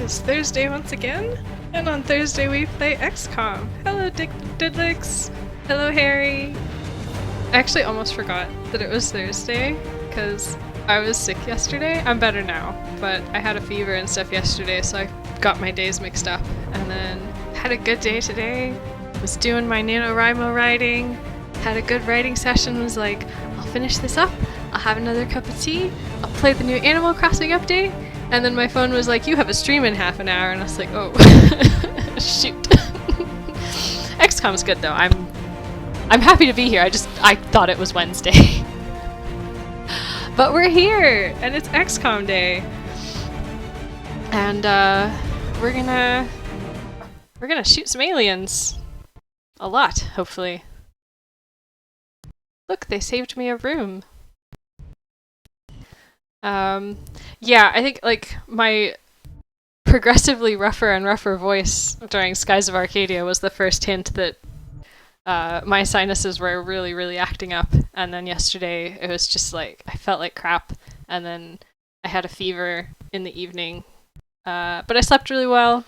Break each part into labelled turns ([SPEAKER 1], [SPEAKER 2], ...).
[SPEAKER 1] is Thursday once again, and on Thursday we play XCOM. Hello Didlix! Hello Harry! I actually almost forgot that it was Thursday, because I was sick yesterday. I'm better now, but I had a fever and stuff yesterday, so I got my days mixed up. And then had a good day today, was doing my NaNoWriMo writing, had a good writing session, was like, I'll finish this up, I'll have another cup of tea, I'll play the new Animal Crossing update, and then my phone was like, you have a stream in half an hour, and I was like, oh, shoot. XCOM's good though, I'm happy to be here, I thought it was Wednesday. But we're here, and it's XCOM day. And we're gonna shoot some aliens. A lot, hopefully. Look, they saved me a room. Yeah, I think like my progressively rougher and rougher voice during Skies of Arcadia was the first hint that my sinuses were really, really acting up. And then yesterday it was just like, I felt like crap. And then I had a fever in the evening. But I slept really well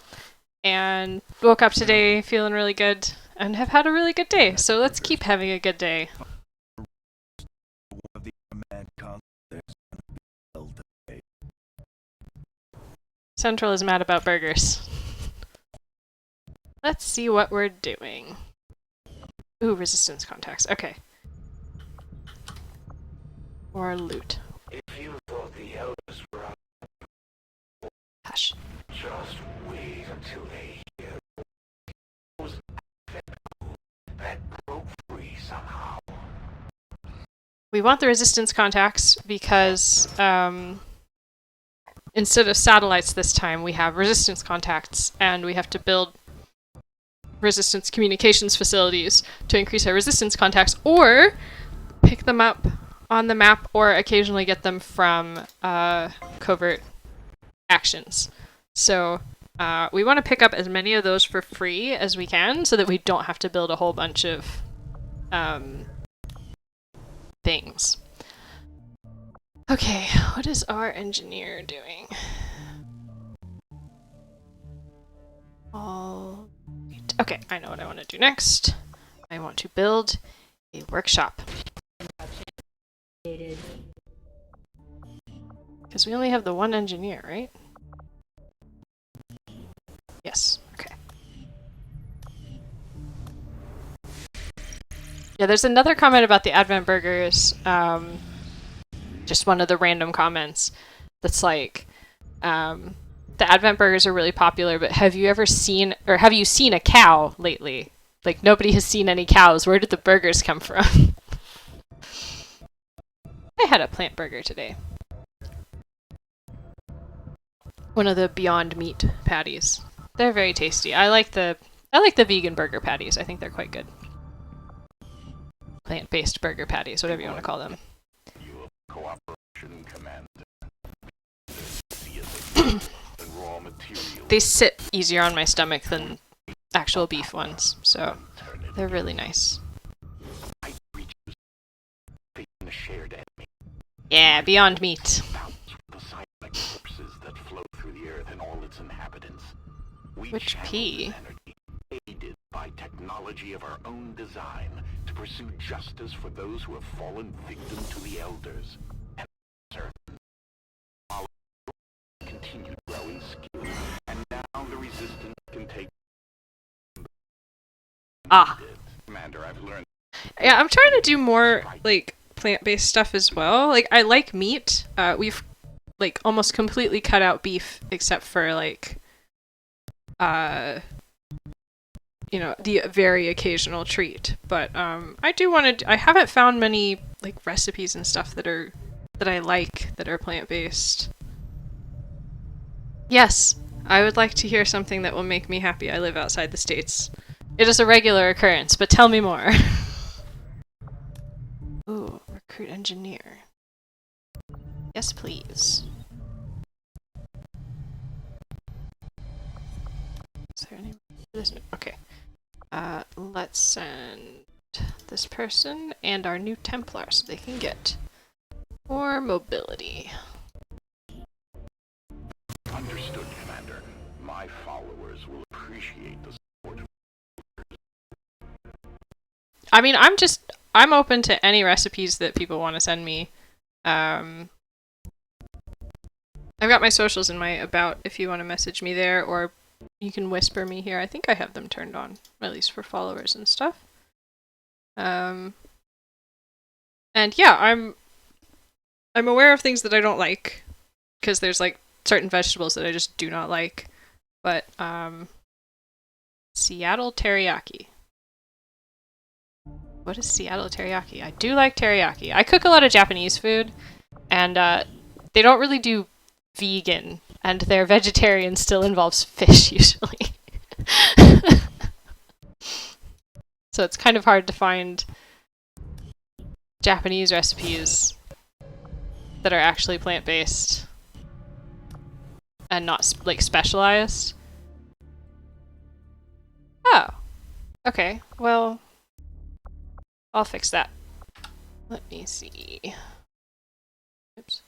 [SPEAKER 1] and woke up today feeling really good and have had a really good day. So let's keep having a good day. Central is mad about burgers. Let's see what we're doing. Ooh, resistance contacts. Okay. Or loot.
[SPEAKER 2] If you thought the elders were out,
[SPEAKER 1] Hush.
[SPEAKER 2] just wait until they hear those that broke free somehow.
[SPEAKER 1] We want the resistance contacts because instead of satellites this time, we have resistance contacts, and we have to build resistance communications facilities to increase our resistance contacts, or pick them up on the map, or occasionally get them from covert actions. So we want to pick up as many of those for free as we can, so that we don't have to build a whole bunch of things. Okay, what is our engineer doing? Okay, I know what I want to do next. I want to build a workshop. Because we only have the one engineer, right? Yes, okay. Yeah, there's another comment about the Advent burgers. Just one of the random comments that's like, the Advent burgers are really popular, but have you seen a cow lately? Like, nobody has seen any cows. Where did the burgers come from? I had a plant burger today. One of the Beyond Meat patties. They're very tasty. I like the vegan burger patties. I think they're quite good. Plant-based burger patties, whatever you want to call them.
[SPEAKER 2] Cooperation Commander.
[SPEAKER 1] They sit easier on my stomach than actual beef ones, so they're really nice. Yeah, Beyond Meat. Which P?
[SPEAKER 2] Aided by technology of our own design to pursue justice for those who have fallen victim to the elders. And continued growing skill, and now the resistance can take. Commander, I've learned.
[SPEAKER 1] Yeah, I'm trying to do more like plant-based stuff as well. Like, I like meat. We've like almost completely cut out beef except for like you know, the very occasional treat. But I do want to. I haven't found many like recipes and stuff that I like that are plant-based. Yes, I would like to hear something that will make me happy. I live outside the States. It is a regular occurrence, but tell me more. Ooh, recruit engineer. Yes, please. Is there any? Okay. Let's send this person and our new Templar so they can get more mobility.
[SPEAKER 2] Understood, Commander. followers will appreciate the support.
[SPEAKER 1] I mean, I'm open to any recipes that people want to send me. I've got my socials in my about if you want to message me there, or you can whisper me here. I think I have them turned on, at least for followers and stuff. And yeah, I'm aware of things that I don't like, because there's like certain vegetables that I just do not like. But Seattle teriyaki. What is Seattle teriyaki? I do like teriyaki. I cook a lot of Japanese food, and they don't really do vegan, and their vegetarian still involves fish usually. So it's kind of hard to find Japanese recipes that are actually plant-based and not like specialized. Oh, okay. Well, I'll fix that. Let me see. Oops.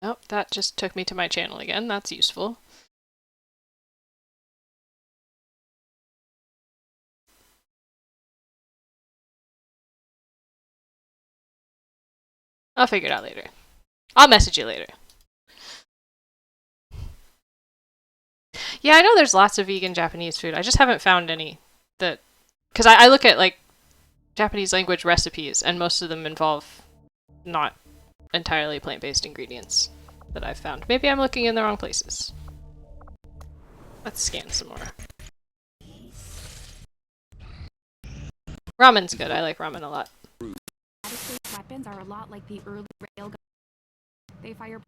[SPEAKER 1] Oh, that just took me to my channel again. That's useful. I'll figure it out later. I'll message you later. Yeah, I know there's lots of vegan Japanese food. I just haven't found any that... Because I look at, like, Japanese language recipes, and most of them involve not entirely plant-based ingredients that I've found. Maybe I'm looking in the wrong places. Let's scan some more. Ramen's good. I like ramen a lot.
[SPEAKER 3] Weapons are a lot like the early railgun. They fire.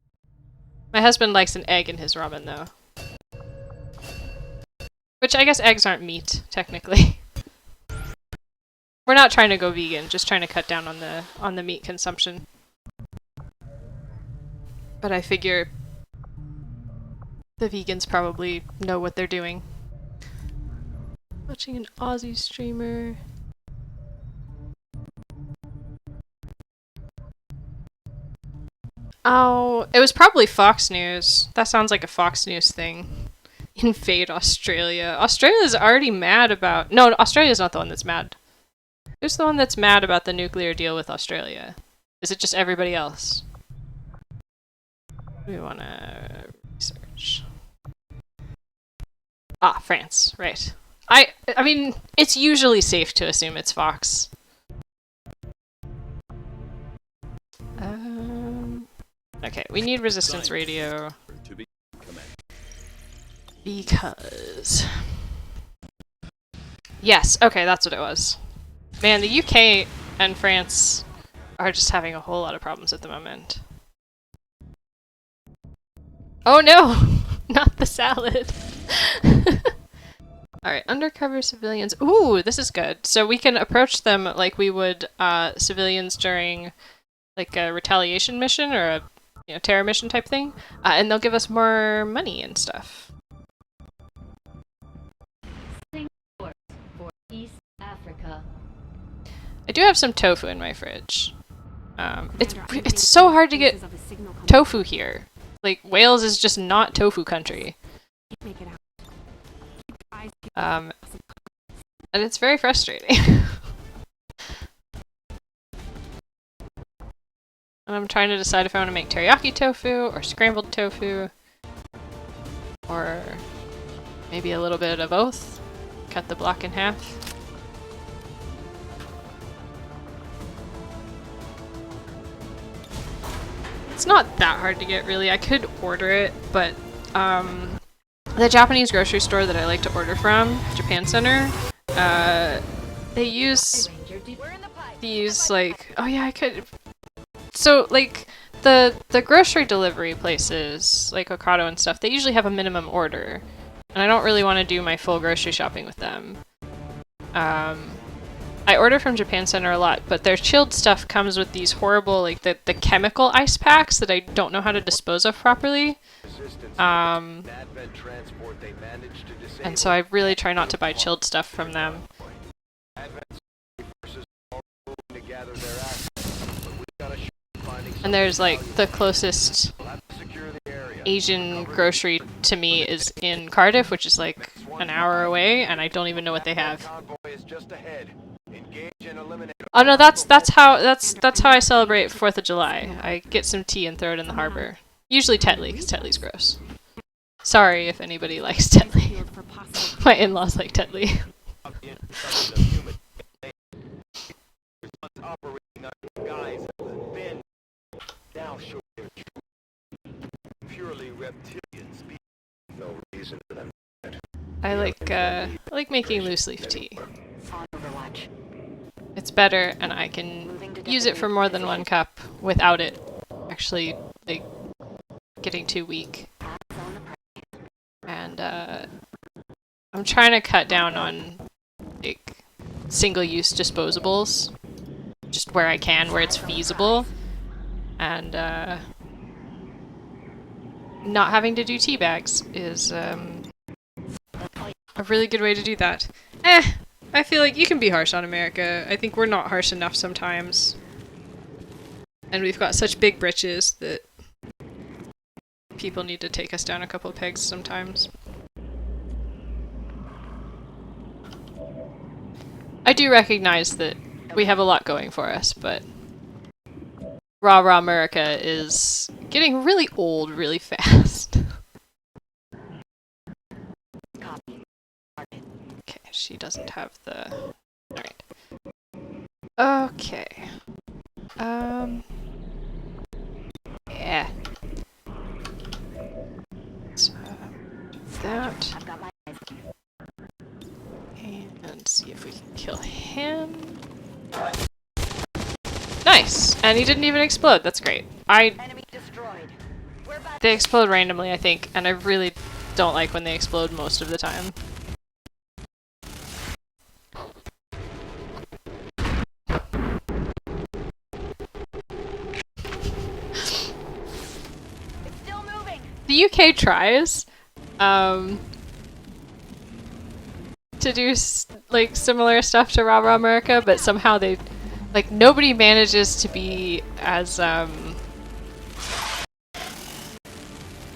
[SPEAKER 1] My husband likes an egg in his ramen, though. Which I guess eggs aren't meat, technically. We're not trying to go vegan, just trying to cut down on the meat consumption. But I figure the vegans probably know what they're doing. Watching an Aussie streamer. Oh, it was probably Fox News. That sounds like a Fox News thing. Invade Australia. Australia's already mad about... No, Australia's not the one that's mad. Who's the one that's mad about the nuclear deal with Australia? Is it just everybody else? We want to research. Ah, France. Right. I mean, it's usually safe to assume it's Fox. Okay, we need resistance radio. Because... Yes, okay, that's what it was. Man, the UK and France are just having a whole lot of problems at the moment. Oh no! Not the salad! Alright, undercover civilians. Ooh, this is good. So we can approach them like we would civilians during like a retaliation mission or a terror mission type thing, and they'll give us more money and stuff.
[SPEAKER 4] For East Africa.
[SPEAKER 1] I do have some tofu in my fridge. It's so hard to get tofu here. Like, Wales is just not tofu country. And it's very frustrating. And I'm trying to decide if I want to make teriyaki tofu or scrambled tofu. Or maybe a little bit of both. Cut the block in half. It's not that hard to get, really. I could order it, but the Japanese grocery store that I like to order from, Japan Center, they use these, like, oh yeah, I could... So, like, the grocery delivery places, like Ocado and stuff, they usually have a minimum order. And I don't really want to do my full grocery shopping with them. I order from Japan Center a lot, but their chilled stuff comes with these horrible, like, the chemical ice packs that I don't know how to dispose of properly. And so I really try not to buy chilled stuff from them. And there's like the closest Asian grocery to me is in Cardiff, which is like an hour away, and I don't even know what they have. Oh no, that's how I celebrate 4th of July. I get some tea and throw it in the harbor. Usually Tetley, because Tetley's gross. Sorry if anybody likes Tetley. My in-laws like Tetley. I like making loose leaf tea. It's better, and I can use it for more than 1 cup without it actually like getting too weak. And I'm trying to cut down on like single-use disposables, just where I can, where it's feasible, and not having to do tea bags is a really good way to do that. I feel like you can be harsh on America. I think we're not harsh enough sometimes. And we've got such big britches that people need to take us down a couple of pegs sometimes. I do recognize that we have a lot going for us, but Rah Rah America is getting really old really fast. Okay, she doesn't have the... Alright. Okay. Yeah. So, that. And see if we can kill him. Nice! And he didn't even explode, that's great. They explode randomly, I think, and I really don't like when they explode most of the time. The UK tries to do like similar stuff to Rah Rah America, but somehow they like nobody manages to be as I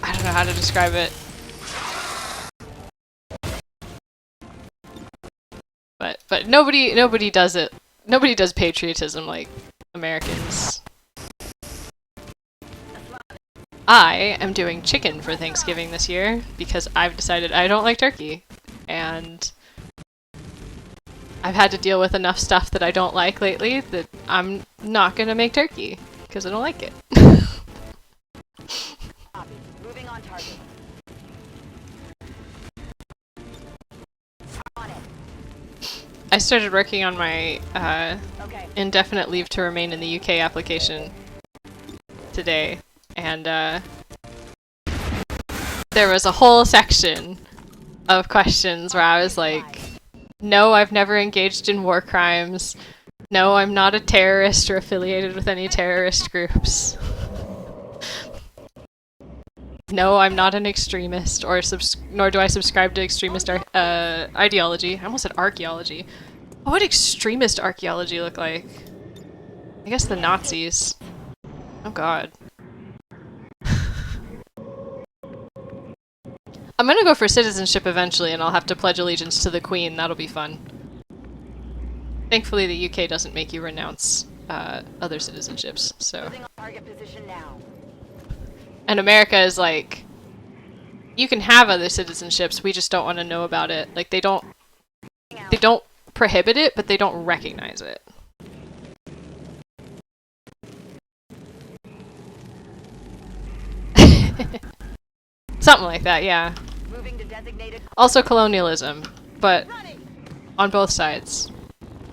[SPEAKER 1] don't know how to describe it. But nobody does it. Nobody does patriotism like Americans. I am doing chicken for Thanksgiving this year because I've decided I don't like turkey, and I've had to deal with enough stuff that I don't like lately that I'm not gonna make turkey because I don't like it.
[SPEAKER 5] Moving on target.
[SPEAKER 1] I started working on my indefinite leave to remain in the UK application today, and there was a whole section of questions where I was like, no, I've never engaged in war crimes. No, I'm not a terrorist or affiliated with any terrorist groups. No, I'm not an extremist, or nor do I subscribe to extremist ideology. I almost said archaeology. What would extremist archaeology look like? I guess the Nazis. Oh god. I'm gonna go for citizenship eventually, and I'll have to pledge allegiance to the Queen. That'll be fun. Thankfully, the UK doesn't make you renounce other citizenships, so... And America is like, you can have other citizenships, we just don't want to know about it. Like, they don't prohibit it, but they don't recognize it. Something like that, yeah. Also colonialism, but on both sides.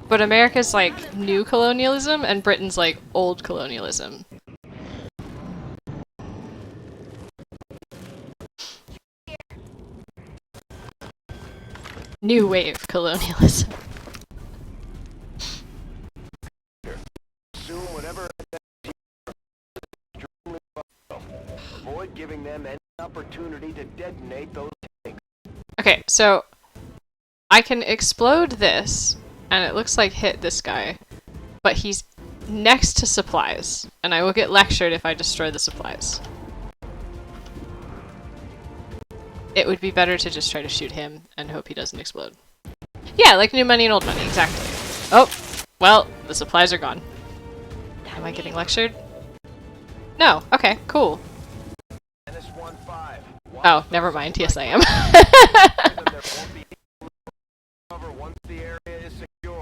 [SPEAKER 1] But America's like new colonialism, and Britain's like old colonialism. New wave colonialism.
[SPEAKER 2] Avoid giving them any opportunity to detonate those tanks.
[SPEAKER 1] Okay, so I can explode this, and it looks like hit this guy, but he's next to supplies, and I will get lectured if I destroy the supplies. It would be better to just try to shoot him and hope he doesn't explode. Yeah, like new money and old money, exactly. Oh, well, the supplies are gone. Am I getting lectured? No, okay, cool. Oh, never mind, yes I am.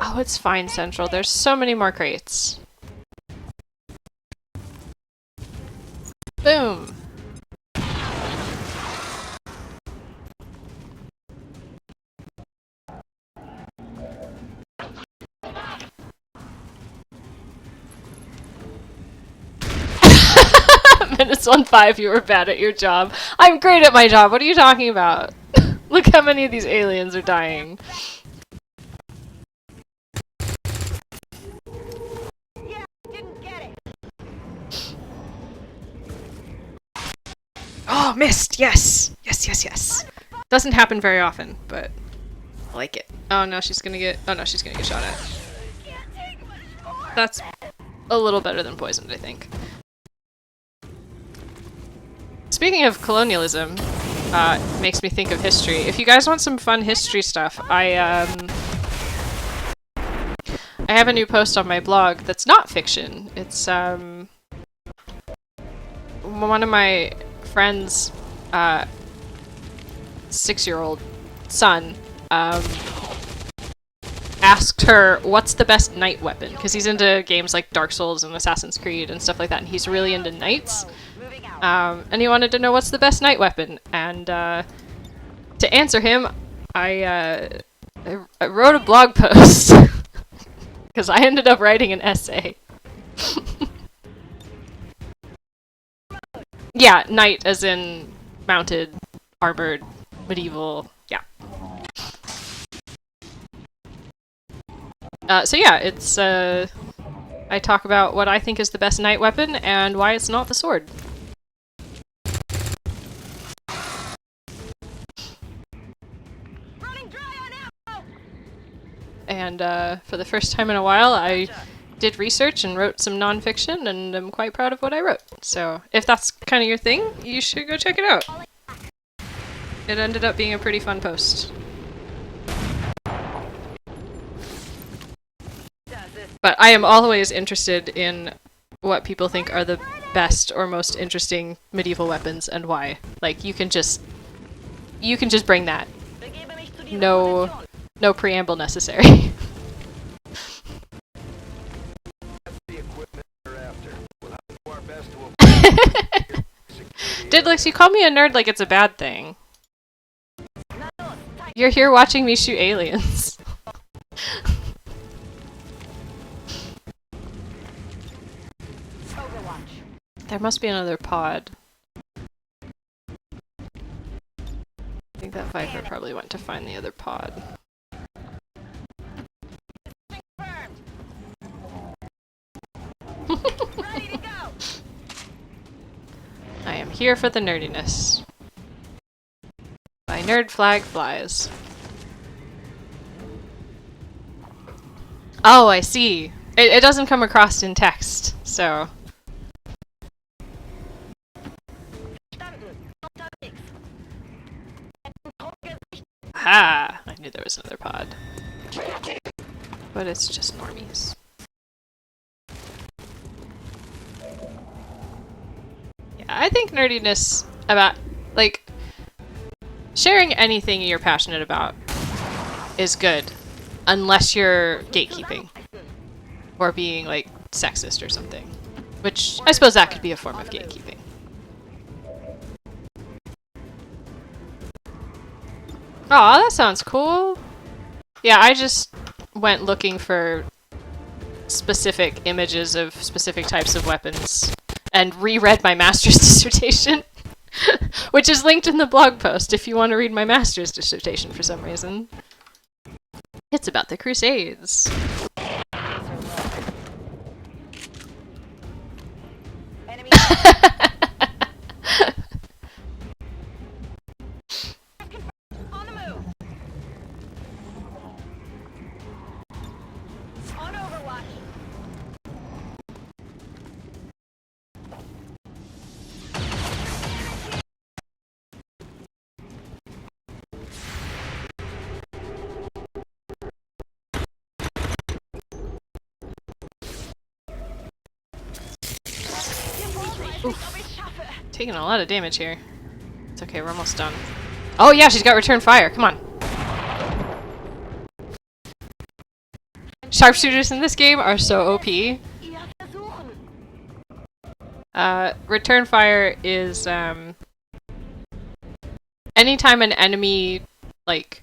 [SPEAKER 1] Oh, it's fine, Central. There's so many more crates. Boom! Minutes 1-5, you were bad at your job. I'm great at my job, what are you talking about? Look how many of these aliens are dying.
[SPEAKER 5] Yeah, didn't get it.
[SPEAKER 1] Oh, missed! Yes! Yes, yes, yes. Doesn't happen very often, but I like it. Oh no, she's gonna get shot at. That's a little better than poisoned, I think. Speaking of colonialism, makes me think of history. If you guys want some fun history stuff, I have a new post on my blog that's not fiction. It's one of my friend's 6-year-old son asked her what's the best knight weapon, because he's into games like Dark Souls and Assassin's Creed and stuff like that, and he's really into knights. And he wanted to know what's the best knight weapon, and to answer him, I wrote a blog post because I ended up writing an essay. Yeah, knight as in mounted, armored, medieval, yeah. So yeah, it's I talk about what I think is the best knight weapon and why it's not the sword. And for the first time in a while, I did research and wrote some nonfiction, and I'm quite proud of what I wrote. So if that's kind of your thing, you should go check it out. It ended up being a pretty fun post. But I am always interested in what people think are the best or most interesting medieval weapons and why. Like, you can just bring that. No preamble necessary. Didlix, you call me a nerd like it's a bad thing. You're here watching me shoot aliens. There must be another pod. I think that Viper probably went to find the other pod. I am here for the nerdiness. My nerd flag flies. Oh, I see. It doesn't come across in text, so... Ah! I knew there was another pod. But it's just normies. Yeah, I think nerdiness about, like, sharing anything you're passionate about is good. Unless you're gatekeeping. Or being, like, sexist or something. Which, I suppose that could be a form of gatekeeping. Aw, that sounds cool. Yeah, I just went looking for specific images of specific types of weapons and reread my master's dissertation, which is linked in the blog post if you want to read my master's dissertation for some reason. It's about the Crusades. Taking a lot of damage here. It's okay, we're almost done. Oh yeah, she's got return fire. Come on. Sharpshooters in this game are so OP. Return fire is anytime an enemy like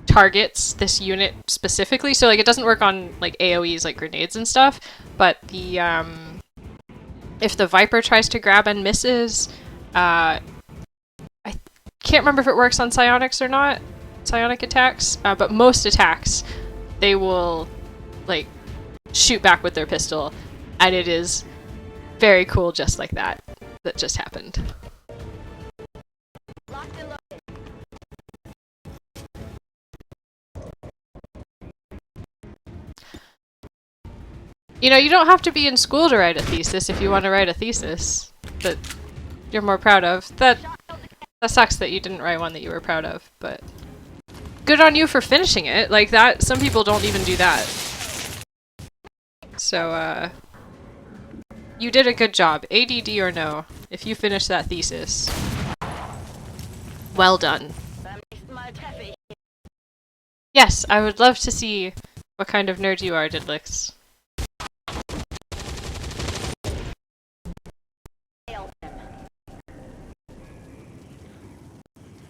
[SPEAKER 1] targets this unit specifically, so like it doesn't work on like AoEs like grenades and stuff, but the if the Viper tries to grab and misses, I can't remember if it works on psionics or not, psionic attacks, but most attacks they will like shoot back with their pistol, and it is very cool just like that just happened. You know, you don't have to be in school to write a thesis if you want to write a thesis that you're more proud of. That sucks that you didn't write one that you were proud of, but good on you for finishing it. Like that, some people don't even do that. So, you did a good job. ADD or no, if you finish that thesis, well done. Yes, I would love to see what kind of nerd you are, Didlix.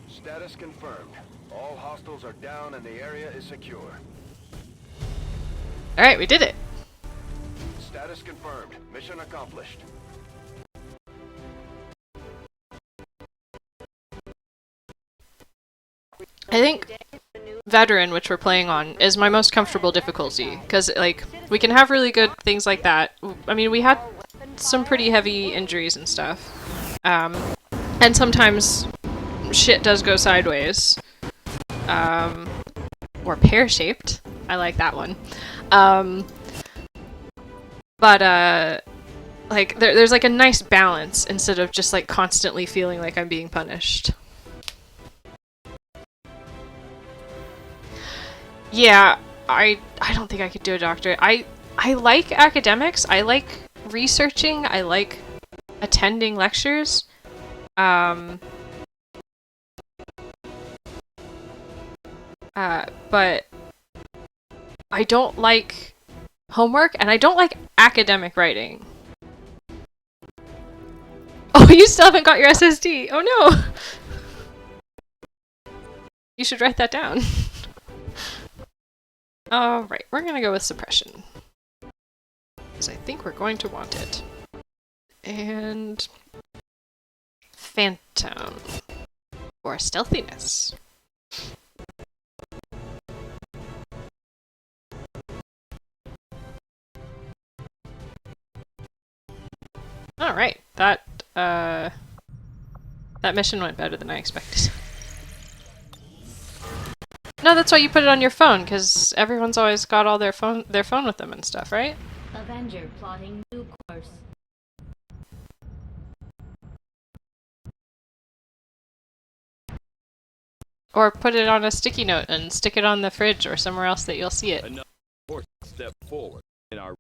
[SPEAKER 6] Status confirmed. All hostiles are down and the area is secure.
[SPEAKER 1] Alright, we did it.
[SPEAKER 6] Status confirmed. Mission accomplished.
[SPEAKER 1] I think Veteran, which we're playing on, is my most comfortable difficulty, because like we can have really good things like that. I mean, we had some pretty heavy injuries and stuff, and sometimes shit does go sideways, or pear-shaped. I like that one. But like there's like a nice balance instead of just like constantly feeling like I'm being punished. Yeah, I don't think I could do a doctorate. I like academics. I like researching. I like attending lectures. But I don't like homework, and I don't like academic writing. Oh, you still haven't got your SSD! Oh no! You should write that down. Alright, we're gonna go with suppression, because I think we're going to want it. And Phantom, or stealthiness. Alright, that mission went better than I expected. No, that's why you put it on your phone, because everyone's always got all their phone with them and stuff, right?
[SPEAKER 4] Avenger plotting new course.
[SPEAKER 1] Or put it on a sticky note and stick it on the fridge or somewhere else that you'll see it.
[SPEAKER 7] Another step forward in our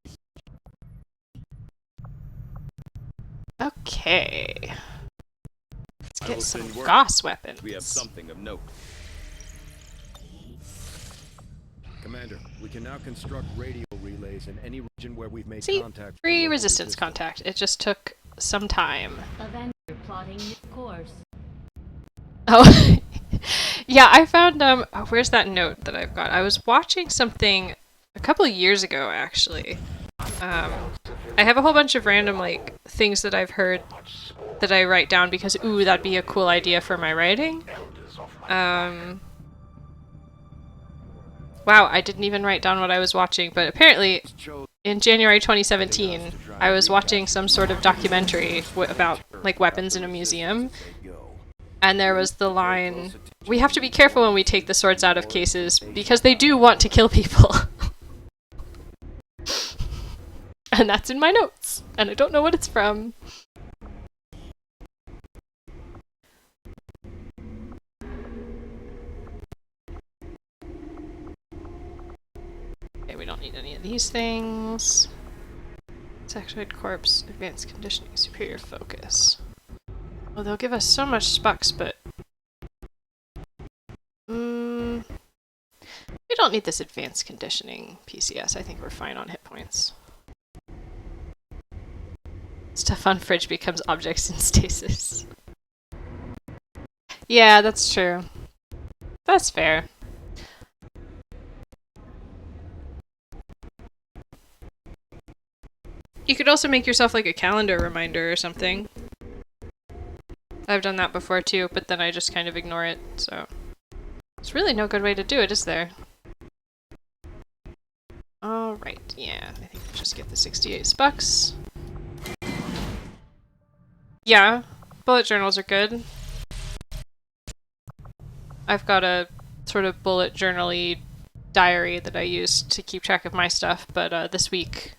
[SPEAKER 1] Okay. Let's
[SPEAKER 7] I
[SPEAKER 1] get
[SPEAKER 7] will
[SPEAKER 1] some
[SPEAKER 7] send word.
[SPEAKER 1] Goss weapons.
[SPEAKER 7] We have something of note.
[SPEAKER 6] Commander, we can now construct radio relays in any region where we've made
[SPEAKER 1] See,
[SPEAKER 6] contact.
[SPEAKER 1] free resistance contact. It just took some time.
[SPEAKER 4] Avenger plotting new course.
[SPEAKER 1] Oh, yeah, I found, oh, where's that note that I've got? I was watching something a couple of years ago, actually. I have a whole bunch of random, like, things that I've heard that I write down because, ooh, that'd be a cool idea for my writing. Wow, I didn't even write down what I was watching, but apparently in January 2017, I was watching some sort of documentary about, like, weapons in a museum, and there was the line, "We have to be careful when we take the swords out of cases, because they do want to kill people." And that's in my notes, and I don't know what it's from. Okay, we don't need any of these things. Sectoid Corpse, Advanced Conditioning, Superior Focus. Well, they'll give us so much spucks, but... we don't need this Advanced Conditioning PCS. I think we're fine on hit points. Stuff on fridge becomes objects in stasis. Yeah, that's true. That's fair. You could also make yourself like a calendar reminder or something. I've done that before too, but then I just kind of ignore it, so... There's really no good way to do it, is there? Alright, yeah, I think we'll just get the 68 spucks. Yeah, bullet journals are good. I've got a sort of bullet journal-y diary that I use to keep track of my stuff, but this week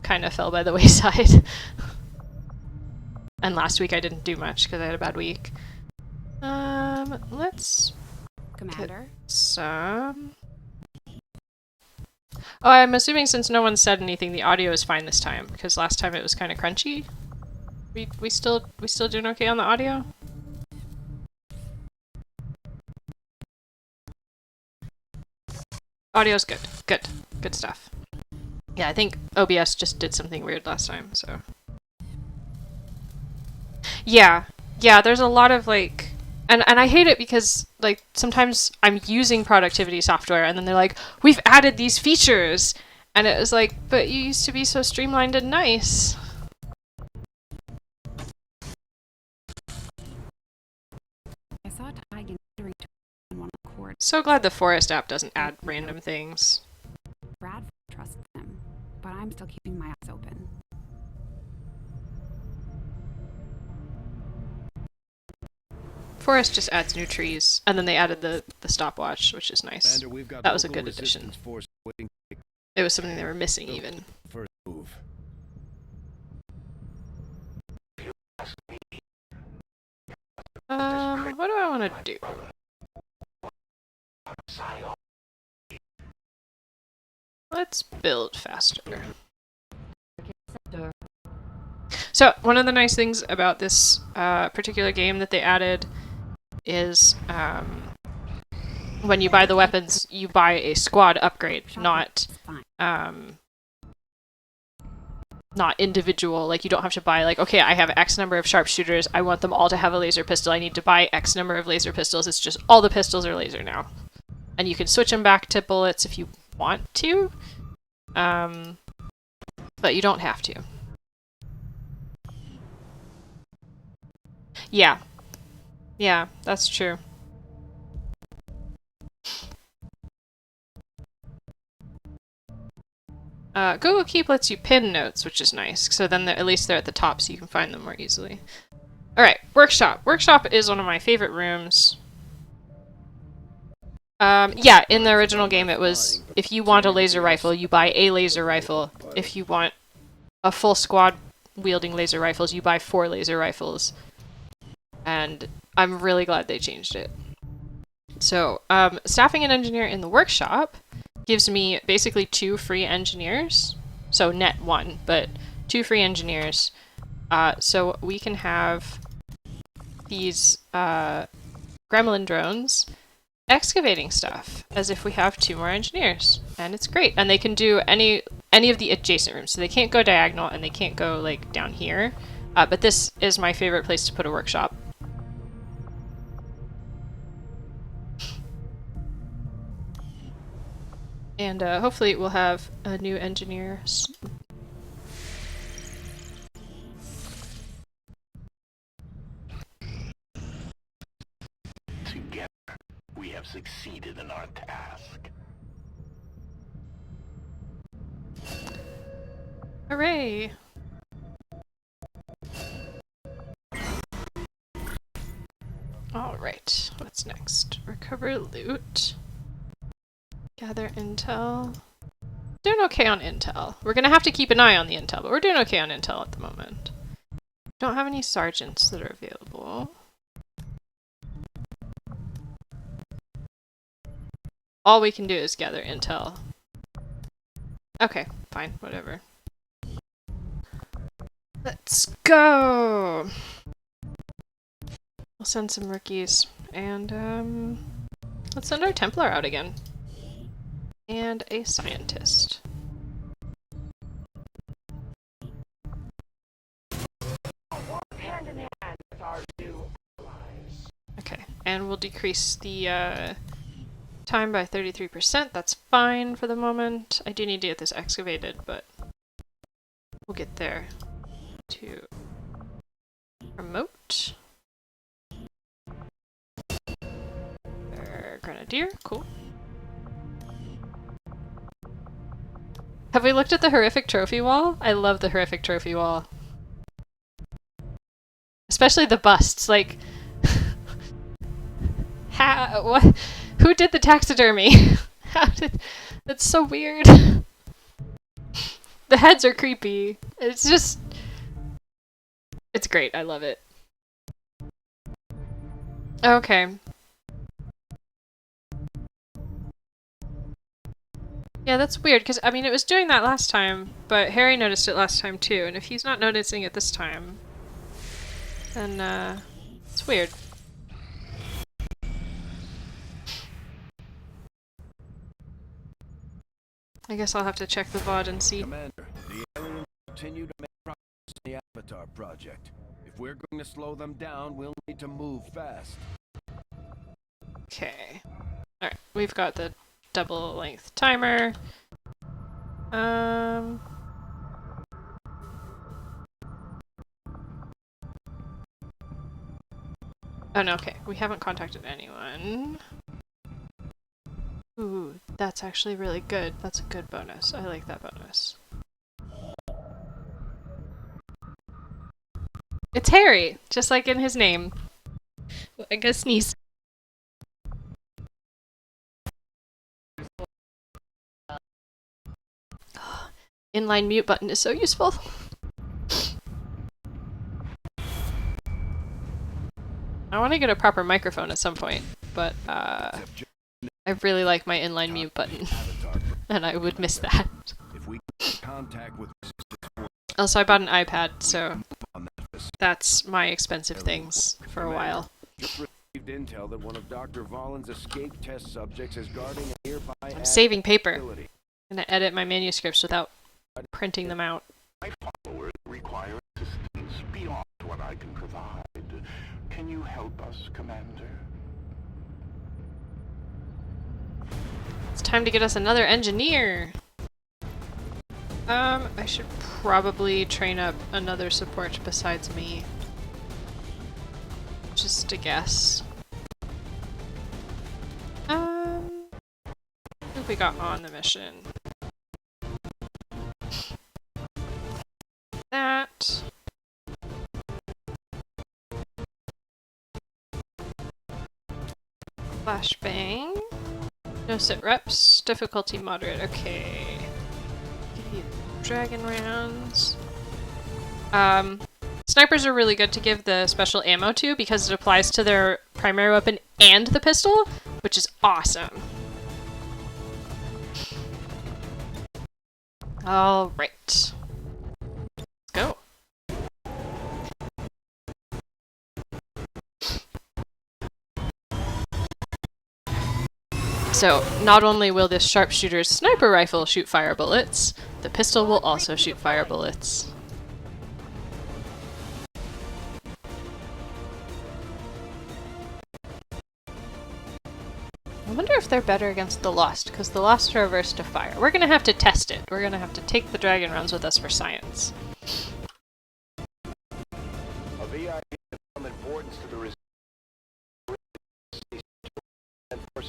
[SPEAKER 1] kind of fell by the wayside. And last week I didn't do much because I had a bad week. Let's
[SPEAKER 3] Commander.
[SPEAKER 1] get some... Oh, I'm assuming since no one said anything, the audio is fine this time, because last time it was kind of crunchy. We still doing okay on the audio? Audio's good. Good stuff. Yeah, I think OBS just did something weird last time, so... Yeah, there's a lot of, like... And I hate it because, like, sometimes I'm using productivity software and then they're like, we've added these features! And it was like, but you used to be so streamlined and nice.
[SPEAKER 3] I saw Tigan catering to one of the court.
[SPEAKER 1] So glad the Forest app doesn't add random things.
[SPEAKER 3] Brad trusts him, but I'm still keeping my eyes open.
[SPEAKER 1] Forest just adds new trees, and then they added the stopwatch, which is nice.
[SPEAKER 6] Commander, we've got
[SPEAKER 1] That was a
[SPEAKER 6] local
[SPEAKER 1] good addition.
[SPEAKER 6] resistance force waiting
[SPEAKER 1] It was something they were missing, even.
[SPEAKER 6] for a move.
[SPEAKER 1] What do I want to do? Let's build faster.
[SPEAKER 4] Sector.
[SPEAKER 1] So, one of the nice things about this particular game that they added is when you buy the weapons, you buy a squad upgrade, not not individual. Like, you don't have to buy, like, okay, I have X number of sharpshooters, I want them all to have a laser pistol, I need to buy X number of laser pistols. It's just all the pistols are laser now. And you can switch them back to bullets if you want to, but you don't have to. Yeah, that's true. Google Keep lets you pin notes, which is nice. So then at least they're at the top so you can find them more easily. Alright, Workshop. Workshop is one of my favorite rooms. Yeah, in the original game it was, if you want a laser rifle, you buy a laser rifle. If you want a full squad wielding laser rifles, you buy 4 laser rifles. And I'm really glad they changed it. So, staffing an engineer in the workshop gives me basically 2 free engineers. So net 1, but 2 free engineers. So we can have these gremlin drones excavating stuff as if we have 2 more engineers. And it's great. And they can do any of the adjacent rooms. So they can't go diagonal and they can't go like down here. But this is my favorite place to put a workshop. And hopefully we'll have a new engineer soon.
[SPEAKER 2] Together, we have succeeded in our task.
[SPEAKER 1] Hooray! Alright, what's next? Recover loot. Gather intel. Doing okay on intel. We're gonna have to keep an eye on the intel, but we're doing okay on intel at the moment. Don't have any sergeants that are available. All we can do is gather intel. Okay, fine, whatever. Let's go! We'll send some rookies. And, let's send our Templar out again. And a scientist. Okay, and we'll decrease the time by 33%. That's fine for the moment. I do need to get this excavated, but we'll get there. To remote. Grenadier, cool. Have we looked at the horrific trophy wall? I love the horrific trophy wall. Especially the busts, like... what? Who did the taxidermy? How did... That's so weird. The heads are creepy. It's just... It's great, I love it. Okay. Yeah, that's weird, because, I mean, it was doing that last time, but Harry noticed it last time too, and if he's not noticing it this time, then, it's weird. I guess I'll have to check the VOD and see.
[SPEAKER 6] Commander, the aliens continue to make progress in the Avatar project. If we're going to slow them down, we'll need to move fast.
[SPEAKER 1] Okay. Alright, we've got the double length timer. Oh no, okay. We haven't contacted anyone. Ooh, that's actually really good. That's a good bonus. I like that bonus. It's Harry, just like in his name. I guess sneeze. Inline mute button is so useful. I want to get a proper microphone at some point, but I really like my inline mute button, and I would miss that. Also, I bought an iPad, so that's my expensive things for a while.
[SPEAKER 6] Just received intel that one of Dr. Vollin's escape test subjects is guarding a nearby
[SPEAKER 1] I'm saving paper.
[SPEAKER 6] facility.
[SPEAKER 1] I'm gonna edit my manuscripts without printing them out.
[SPEAKER 2] My followers require assistance beyond what I can provide. Can you help us, Commander?
[SPEAKER 1] It's time to get us another engineer! I should probably train up another support besides me. Just a guess. Who we got on the mission? That. Flashbang. No sit reps. Difficulty moderate. Okay. Give you dragon rounds. Snipers are really good to give the special ammo to because it applies to their primary weapon and the pistol, which is awesome. Alright. Let's go. So, not only will this sharpshooter's sniper rifle shoot fire bullets, the pistol will also shoot fire bullets. I wonder if they're better against the Lost, because the Lost are averse to fire. We're gonna have to test it. We're gonna have to take the dragon rounds with us for science.
[SPEAKER 6] A VIP of importance to the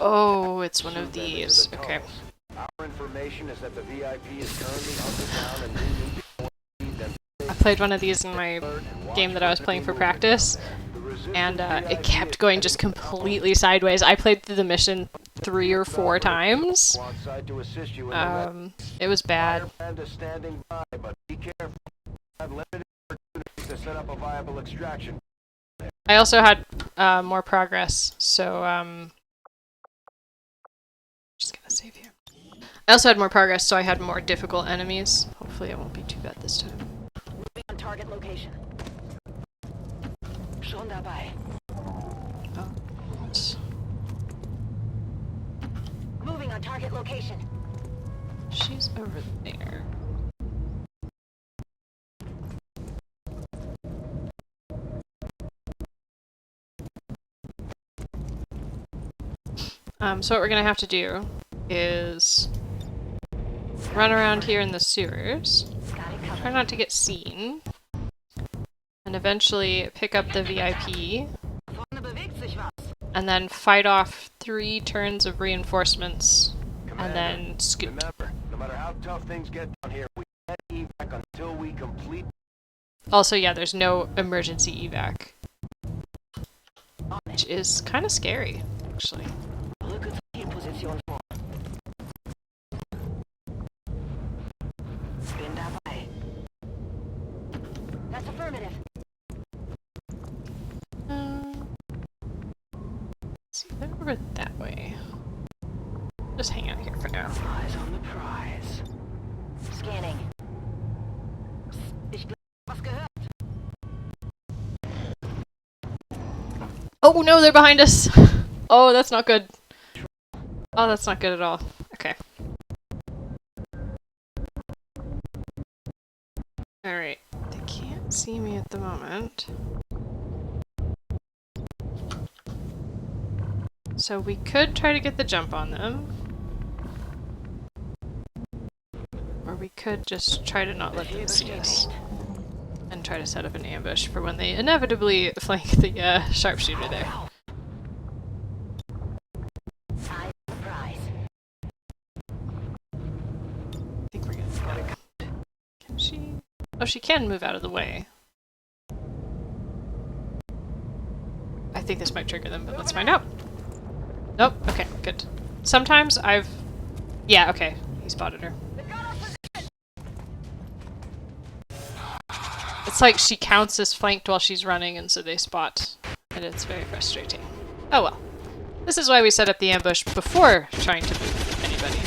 [SPEAKER 1] Oh, it's one of these. Okay.
[SPEAKER 6] Our information is that the VIP is currently underground and we need to
[SPEAKER 1] I played one of these in my game that I was playing for practice, and it kept going just completely sideways. I played through the mission 3 or 4 times. It was bad. I also had more progress, so just gonna save here. I also had more progress, so I had more difficult enemies. Hopefully it won't be too bad this time.
[SPEAKER 5] on target location. Schon dabei.
[SPEAKER 1] Oh.
[SPEAKER 5] Moving on target location.
[SPEAKER 1] She's over there. So what we're gonna have to do is run around here in the sewers, try not to get seen, and eventually pick up the VIP,
[SPEAKER 5] Vorne bewegt sich was.
[SPEAKER 1] and then fight off 3 turns of reinforcements, and then scoot.
[SPEAKER 6] Remember, no matter how tough things get down here, we can't evac until we complete.
[SPEAKER 1] Also, yeah, there's no emergency evac, which is kind of scary, actually.
[SPEAKER 5] Rücke zur Zielposition vor. Bin dabei. That's affirmative.
[SPEAKER 1] Let's see, they're over that way. Just hang out here for now.
[SPEAKER 5] Eyes on the prize. Scanning. Ich glaube, was gehört.
[SPEAKER 1] Oh no, they're behind us! Oh, that's not good. Oh, that's not good at all. Okay. Alright. They can't see me at the moment. So we could try to get the jump on them. Or we could just try to not let them see us. And try to set up an ambush for when they inevitably flank the sharpshooter there.
[SPEAKER 5] Eyes on the prize.
[SPEAKER 1] I think we're gonna go. Can she? Oh, she can move out of the way. I think this might trigger them, but let's find out. Nope. Okay, good. Sometimes I've... Yeah, okay. He spotted her. It's like she counts as flanked while she's running, and so they spot. And it's very frustrating. Oh well. This is why we set up the ambush before trying to move anybody.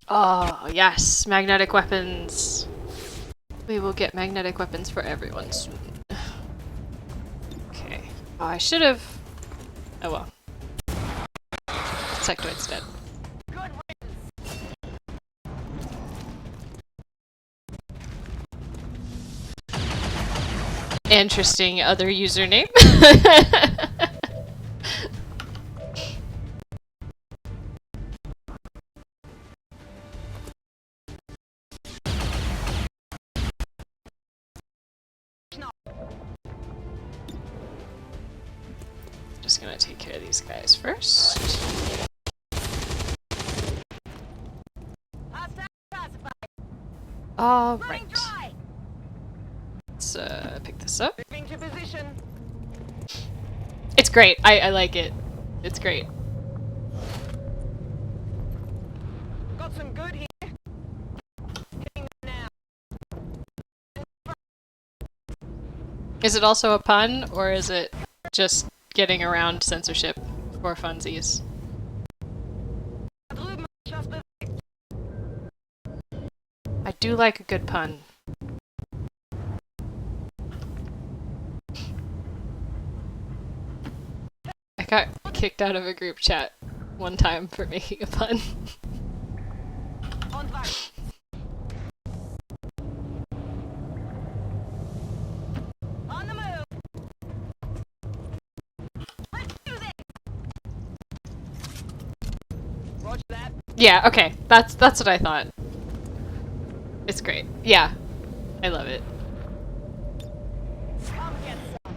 [SPEAKER 1] Oh, yes! Magnetic weapons! We will get magnetic weapons for everyone soon. Okay. Oh, I should have... Oh well. Sectoid's dead. Interesting other username. Just gonna take care of these guys first. All right. Let's pick this up.
[SPEAKER 5] Moving to position.
[SPEAKER 1] It's great. I like it. It's great.
[SPEAKER 5] Got some good here. Hitting them now.
[SPEAKER 1] Is it also a pun, or is it just getting around censorship for funsies?
[SPEAKER 5] Da drüben ist was bewegt.
[SPEAKER 1] I do like a good pun. I got kicked out of a group chat one time for making a pun.
[SPEAKER 5] Und weiter. On the move. Let's do this. Roger that.
[SPEAKER 1] Yeah, okay. That's what I thought. It's great. Yeah. I love it.
[SPEAKER 5] Come get some.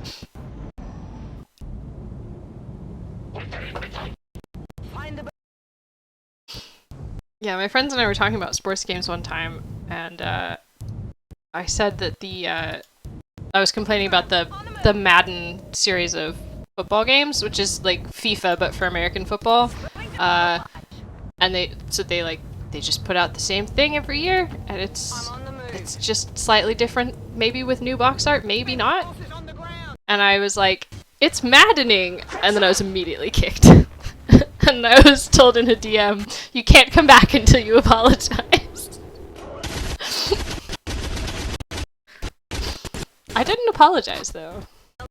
[SPEAKER 5] Find the
[SPEAKER 1] Yeah, my friends and I were talking about sports games one time, and I said that I was complaining about the Madden series of football games, which is like FIFA but for American football. And they just put out the same thing every year, and it's just slightly different, maybe with new box art, maybe not.
[SPEAKER 5] forces on the ground.
[SPEAKER 1] And I was like, it's maddening, and then I was immediately kicked. And I was told in a DM, you can't come back until you apologize. I didn't apologize, though.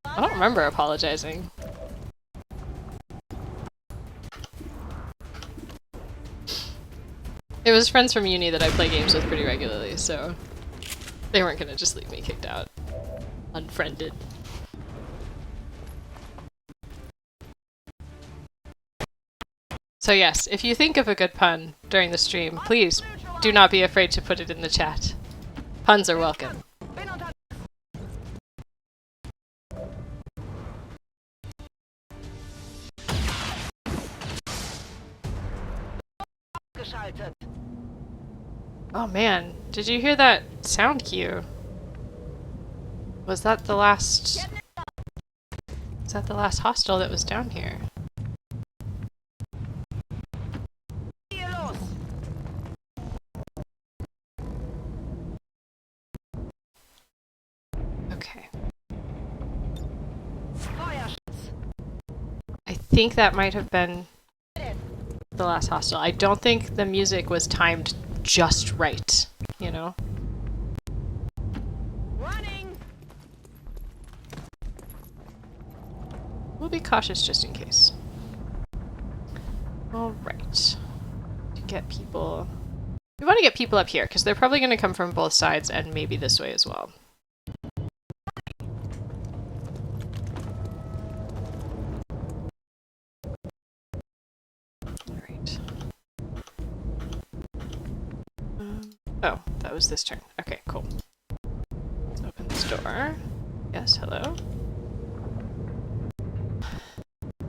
[SPEAKER 1] I don't remember apologizing. It was friends from uni that I play games with pretty regularly, so they weren't gonna just leave me kicked out. Unfriended. So yes, if you think of a good pun during the stream, please do not be afraid to put it in the chat. Puns are welcome.
[SPEAKER 5] Bin unter geschaltet.
[SPEAKER 1] Oh man, did you hear that sound cue? Was that the last... Was that the last hostile that was down here?
[SPEAKER 5] Hier los.
[SPEAKER 1] Okay.
[SPEAKER 5] Feuerschutz.
[SPEAKER 1] I think that might have been the last hostile. I don't think the music was timed just right, you know?
[SPEAKER 5] Running.
[SPEAKER 1] We'll be cautious just in case. Alright. To get people... We want to get people up here, because they're probably going to come from both sides, and maybe this way as well. Alright. Oh, that was this turn. Okay, cool. Let's open this door. Yes, hello?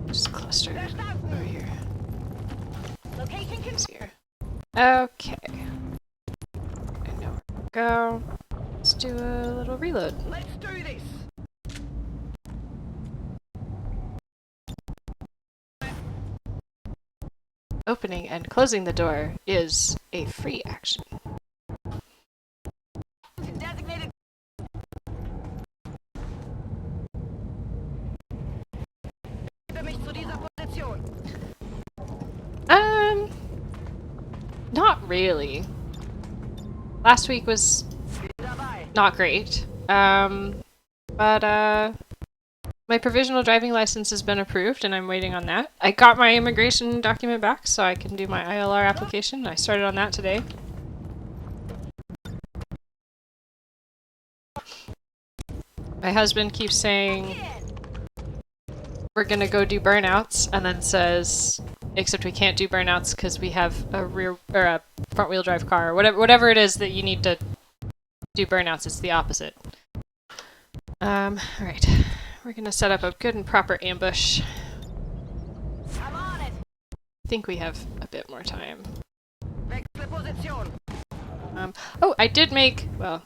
[SPEAKER 1] Just cluster over here.
[SPEAKER 5] Location
[SPEAKER 1] It's here. Okay. I know where to go. Let's do a little reload.
[SPEAKER 5] Let's do this.
[SPEAKER 1] Opening and closing the door is a free action.
[SPEAKER 5] Designated. Gebe mich zu dieser Position.
[SPEAKER 1] Not really. Last week was
[SPEAKER 5] Dabei.
[SPEAKER 1] not great. But my provisional driving license has been approved and I'm waiting on that. I got my immigration document back so I can do my ILR application. I started on that today. My husband keeps saying we're gonna go do burnouts and then says, except we can't do burnouts because we have a rear or a front wheel drive car or whatever it is that you need to do burnouts. It's the opposite. Alright. We're gonna set up a good and proper ambush.
[SPEAKER 5] I'm on it.
[SPEAKER 1] I think we have a bit more time.
[SPEAKER 5] Wechsle Position.
[SPEAKER 1] Oh, I did make, well,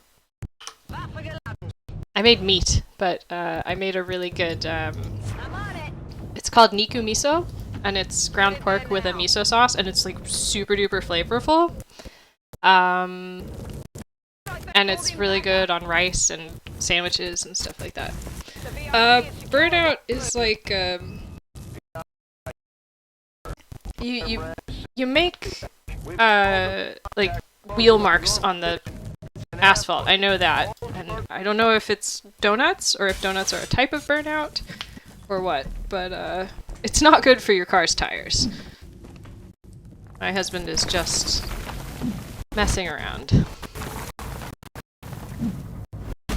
[SPEAKER 5] Waffe geladen.
[SPEAKER 1] I made meat, but I made a really good,
[SPEAKER 5] I'm on it.
[SPEAKER 1] it's called Niku Miso, and it's ground pork with a miso sauce, and it's like super duper flavorful. And it's really good on rice and sandwiches and stuff like that. Burnout is like, you make, like, wheel marks on the asphalt. I know that. And I don't know if it's donuts, or if donuts are a type of burnout, or what, but, it's not good for your car's tires. My husband is just messing around.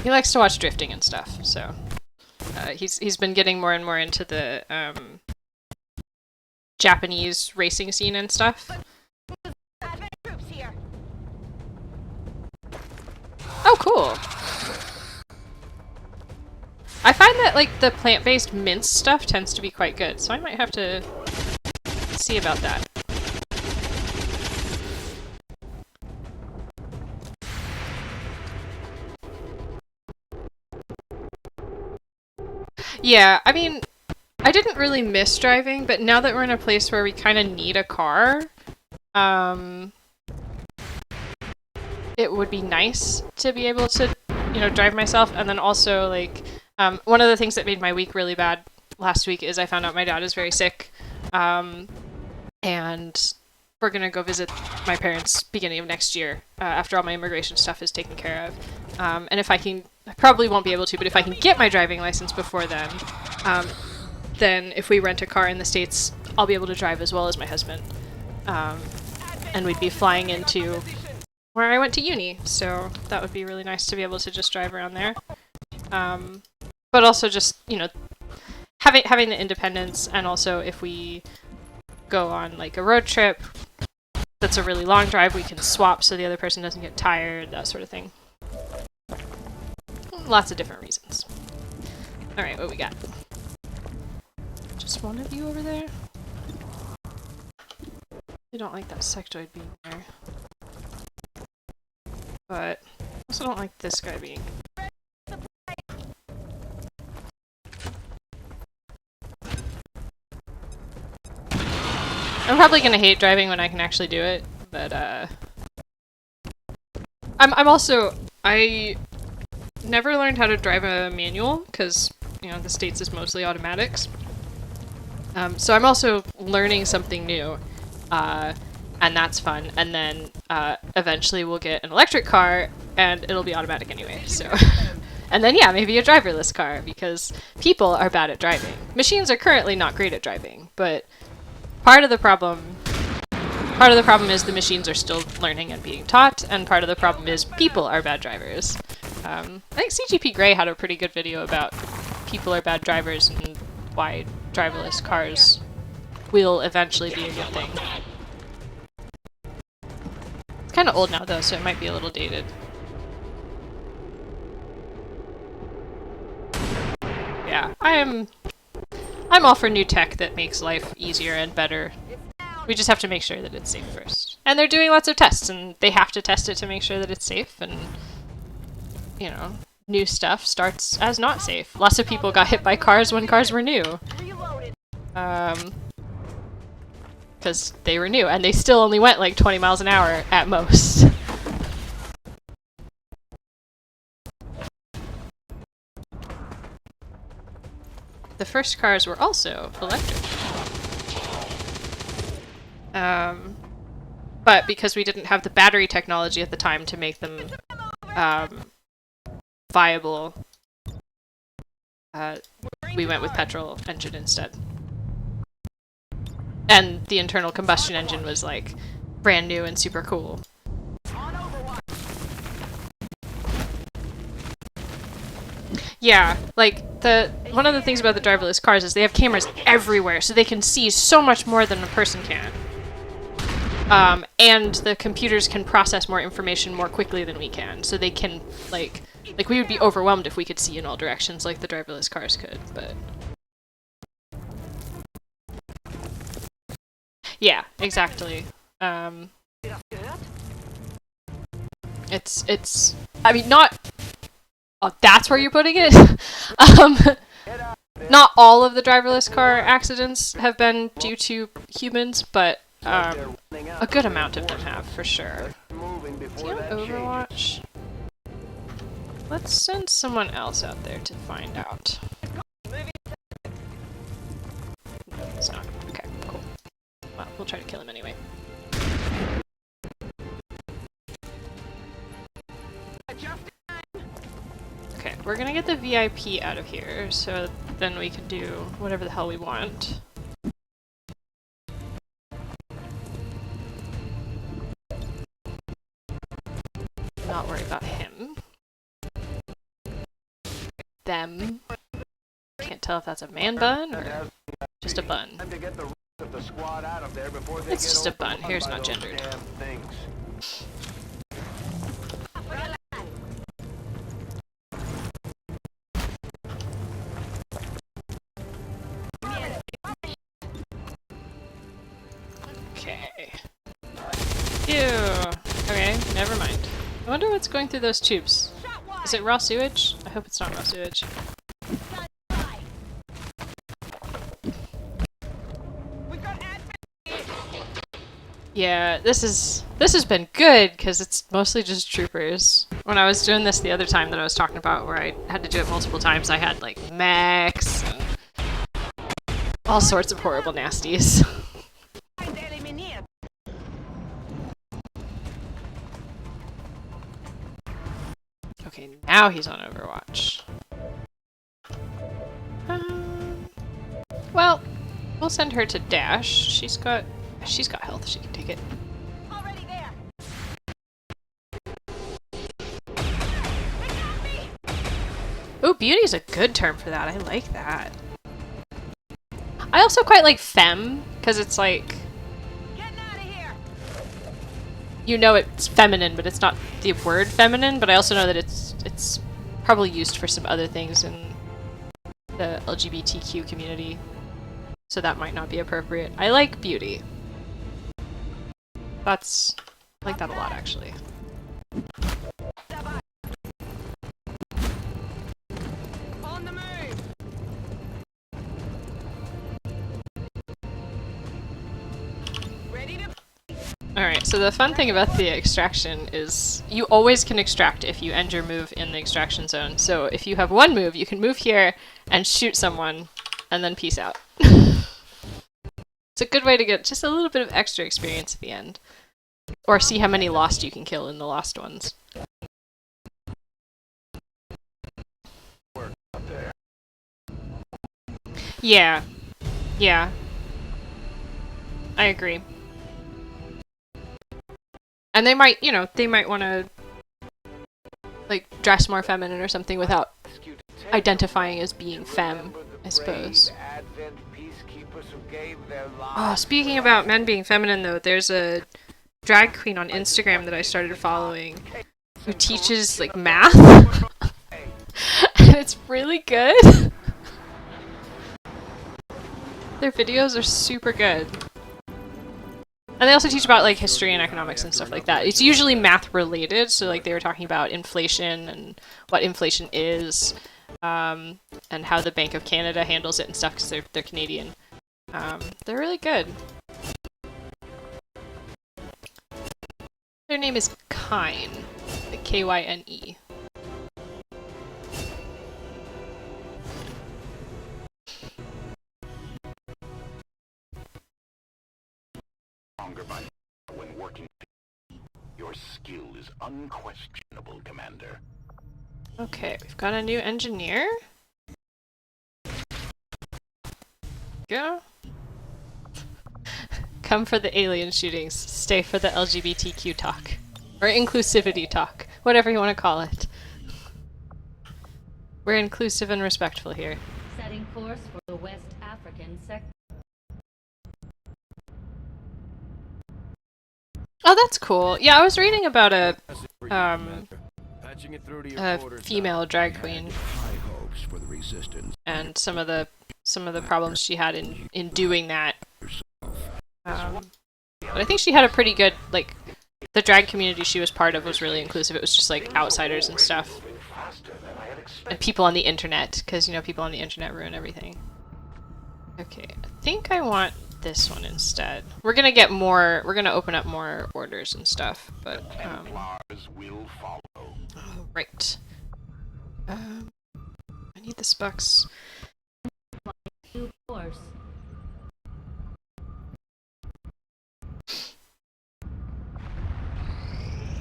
[SPEAKER 1] He likes to watch drifting and stuff, so he's been getting more and more into the Japanese racing scene and stuff.
[SPEAKER 5] Advent troops here.
[SPEAKER 1] Oh, cool! I find that like the plant-based mince stuff tends to be quite good, so I might have to see about that. Yeah, I mean, I didn't really miss driving, but now that we're in a place where we kind of need a car, it would be nice to be able to, you know, drive myself. And then also, like, one of the things that made my week really bad last week is I found out my dad is very sick. and we're gonna go visit my parents beginning of next year after all my immigration stuff is taken care of. And if I can, I probably won't be able to, but if I can get my driving license before then if we rent a car in the States, I'll be able to drive as well as my husband. And we'd be flying into where I went to uni, so that would be really nice to be able to just drive around there. But also just, you know, having the independence, and also if we go on like a road trip that's a really long drive, we can swap so the other person doesn't get tired, that sort of thing. Lots of different reasons. Alright, what we got? Just one of you over there? I don't like that sectoid being there. But I also don't like this guy being. I'm probably gonna hate driving when I can actually do it, but I never learned how to drive a manual because, you know, the States is mostly automatics. So I'm also learning something new, and that's fun. And then eventually we'll get an electric car, and it'll be automatic anyway. So, and then yeah, maybe a driverless car because people are bad at driving. Machines are currently not great at driving, but part of the problem is the machines are still learning and being taught, and part of the problem is people are bad drivers. I think CGP Grey had a pretty good video about people are bad drivers and why driverless cars will eventually be a good thing. It's kind of old now though, so it might be a little dated. Yeah, I'm all for new tech that makes life easier and better. We just have to make sure that it's safe first. And they're doing lots of tests, and they have to test it to make sure that it's safe, and, you know, new stuff starts as not safe. Lots of people got hit by cars when cars were new. Because they were new, and they still only went like 20 miles an hour at most. The first cars were also electric. But because we didn't have the battery technology at the time to make them viable, we went with petrol engine instead. And the internal combustion engine was like brand new and super cool. Yeah, like one of the things about the driverless cars is they have cameras everywhere, so they can see so much more than a person can. And the computers can process more information more quickly than we can, so they can, like we would be overwhelmed if we could see in all directions like the driverless cars could, but... Yeah, exactly. It's... I mean, not... Oh, that's where you're putting it? Not all of the driverless car accidents have been due to humans, but a good amount of them have, for sure. Do you have Overwatch? Let's send someone else out there to find out. No, it's not. Okay, cool. Well, we'll try to kill him anyway. Okay, we're gonna get the VIP out of here, so then we can do whatever the hell we want. Not worry about him. Them. Can't tell if that's a man bun or just a bun. It's just a bun. Hair's not gendered. Okay. Ew. Okay, never mind. I wonder what's going through those tubes. Is it raw sewage? I hope it's not raw sewage. Yeah, this has been good because it's mostly just troopers. When I was doing this the other time that I was talking about, where I had to do it multiple times, I had like mechs and all sorts of horrible nasties. now he's on Overwatch. Well, we'll send her to Dash. She's got health. She can take it.
[SPEAKER 5] Already there.
[SPEAKER 1] Ooh, beauty's a good term for that. I like that. I also quite like femme, because it's like,
[SPEAKER 5] Getting out of here.
[SPEAKER 1] you know it's feminine, but it's not the word feminine, but I also know that it's probably used for some other things in the LGBTQ community, so that might not be appropriate. I like beauty. I like that a lot, actually.
[SPEAKER 5] On the move. Ready to.
[SPEAKER 1] Alright, so the fun thing about the extraction is you always can extract if you end your move in the extraction zone. So if you have one move, you can move here and shoot someone, and then peace out. It's a good way to get just a little bit of extra experience at the end. Or see how many Lost you can kill in the Lost ones. Yeah. Yeah. I agree. And they might, you know, they might want to, like, dress more feminine or something without identifying as being femme, I suppose. Oh, speaking about men being feminine, though, there's a drag queen on Instagram that I started following who teaches, like, math. And it's really good. Their videos are super good. And they also teach about, like, history and economics and stuff like that. It's usually math related, so, like, they were talking about inflation and what inflation is, and how the Bank of Canada handles it and stuff, because they're Canadian. They're really good. Their name is Kyne, like Kyne.
[SPEAKER 2] When working, your skill is unquestionable, Commander.
[SPEAKER 1] Okay, we've got a new engineer. Go. Come for the alien shootings, stay for the LGBTQ talk. Or inclusivity talk, whatever you want to call it. We're inclusive and respectful here.
[SPEAKER 4] Setting course for the West African sector.
[SPEAKER 1] Oh, that's cool. Yeah, I was reading about a
[SPEAKER 6] Patching it through to your quarters
[SPEAKER 1] female
[SPEAKER 6] now.
[SPEAKER 1] drag queen
[SPEAKER 6] High hopes for the resistance.
[SPEAKER 1] and some of the problems she had in doing that. But I think she had a pretty good, like, the drag community she was part of was really inclusive. It was just like outsiders and stuff. And people on the internet, because, you know, people on the internet ruin everything. Okay, I think I want this one instead. We're gonna get more, we're gonna open up more orders and stuff, but,
[SPEAKER 2] Templars will follow.
[SPEAKER 1] right. I need the spucks.
[SPEAKER 4] New course.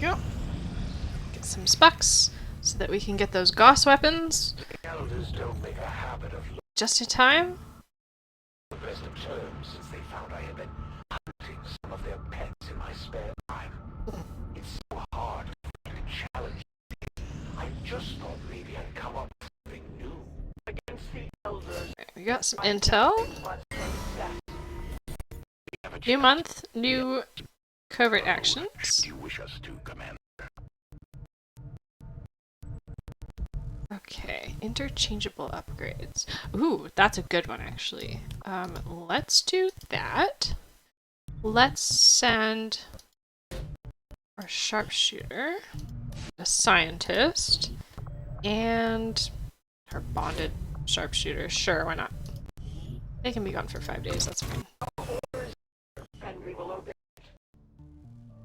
[SPEAKER 1] Go. Get some spucks so that we can get those Gauss weapons
[SPEAKER 2] The elders don't make a habit of
[SPEAKER 1] just in time.
[SPEAKER 2] the best of terms since they found I had been hunting some of their pets in my spare time. It's so hard to challenge me. I just thought maybe I'd come up with something new against the elders.
[SPEAKER 1] We got some intel. New month, new covert actions.
[SPEAKER 2] Do you wish us to, Commander?
[SPEAKER 1] Okay, interchangeable upgrades. Ooh, that's a good one actually. Let's do that. Let's send our sharpshooter, a scientist, and our bonded sharpshooter. Sure, why not? They can be gone for 5 days, that's fine.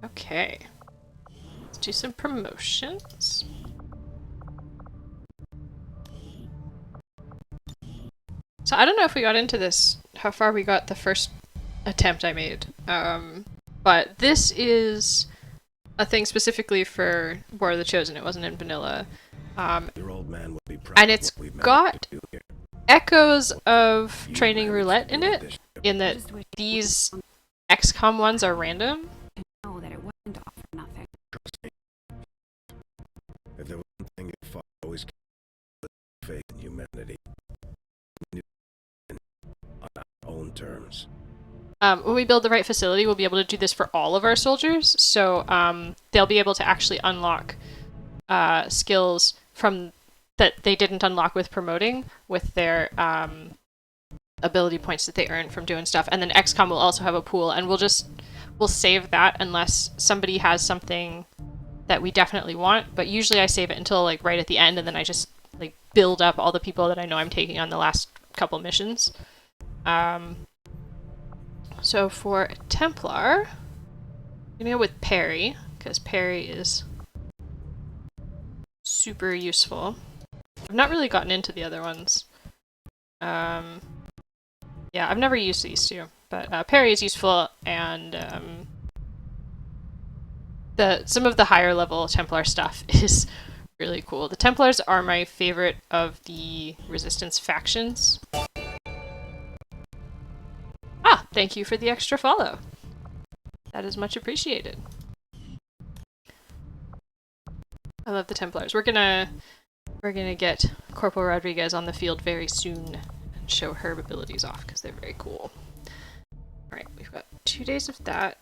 [SPEAKER 1] Okay. Let's do some promotions. So I don't know if we got into this, how far we got the first attempt I made, but this is a thing specifically for War of the Chosen. It wasn't in vanilla.
[SPEAKER 6] Your old man will be proud
[SPEAKER 1] And
[SPEAKER 6] of
[SPEAKER 1] it's
[SPEAKER 6] what we've managed
[SPEAKER 1] got
[SPEAKER 6] to do here.
[SPEAKER 1] echoes of
[SPEAKER 6] You
[SPEAKER 1] Training
[SPEAKER 6] managed
[SPEAKER 1] Roulette
[SPEAKER 6] to
[SPEAKER 1] in
[SPEAKER 6] do
[SPEAKER 1] it,
[SPEAKER 6] this.
[SPEAKER 1] in that
[SPEAKER 3] Just wish
[SPEAKER 1] these XCOM ones are random.
[SPEAKER 3] to know that it wasn't all for nothing.
[SPEAKER 6] Trust me. If there was one thing your father always kept, was faith in humanity. We knew it on our own terms.
[SPEAKER 1] When we build the right facility, we'll be able to do this for all of our soldiers. So they'll be able to actually unlock skills from that they didn't unlock with promoting with their ability points that they earn from doing stuff. And then XCOM will also have a pool, and we'll save that unless somebody has something that we definitely want. But usually I save it until like right at the end, and then I just like build up all the people that I know I'm taking on the last couple missions. So for Templar, I'm gonna go with Parry, because Parry is super useful. I've not really gotten into the other ones. Yeah, I've never used these two, but Parry is useful, and some of the higher level Templar stuff is really cool. The Templars are my favorite of the Resistance factions. Ah, thank you for the extra follow. That is much appreciated. I love the Templars. We're gonna get Corporal Rodriguez on the field very soon and show her abilities off because they're very cool. Alright, we've got 2 days of that.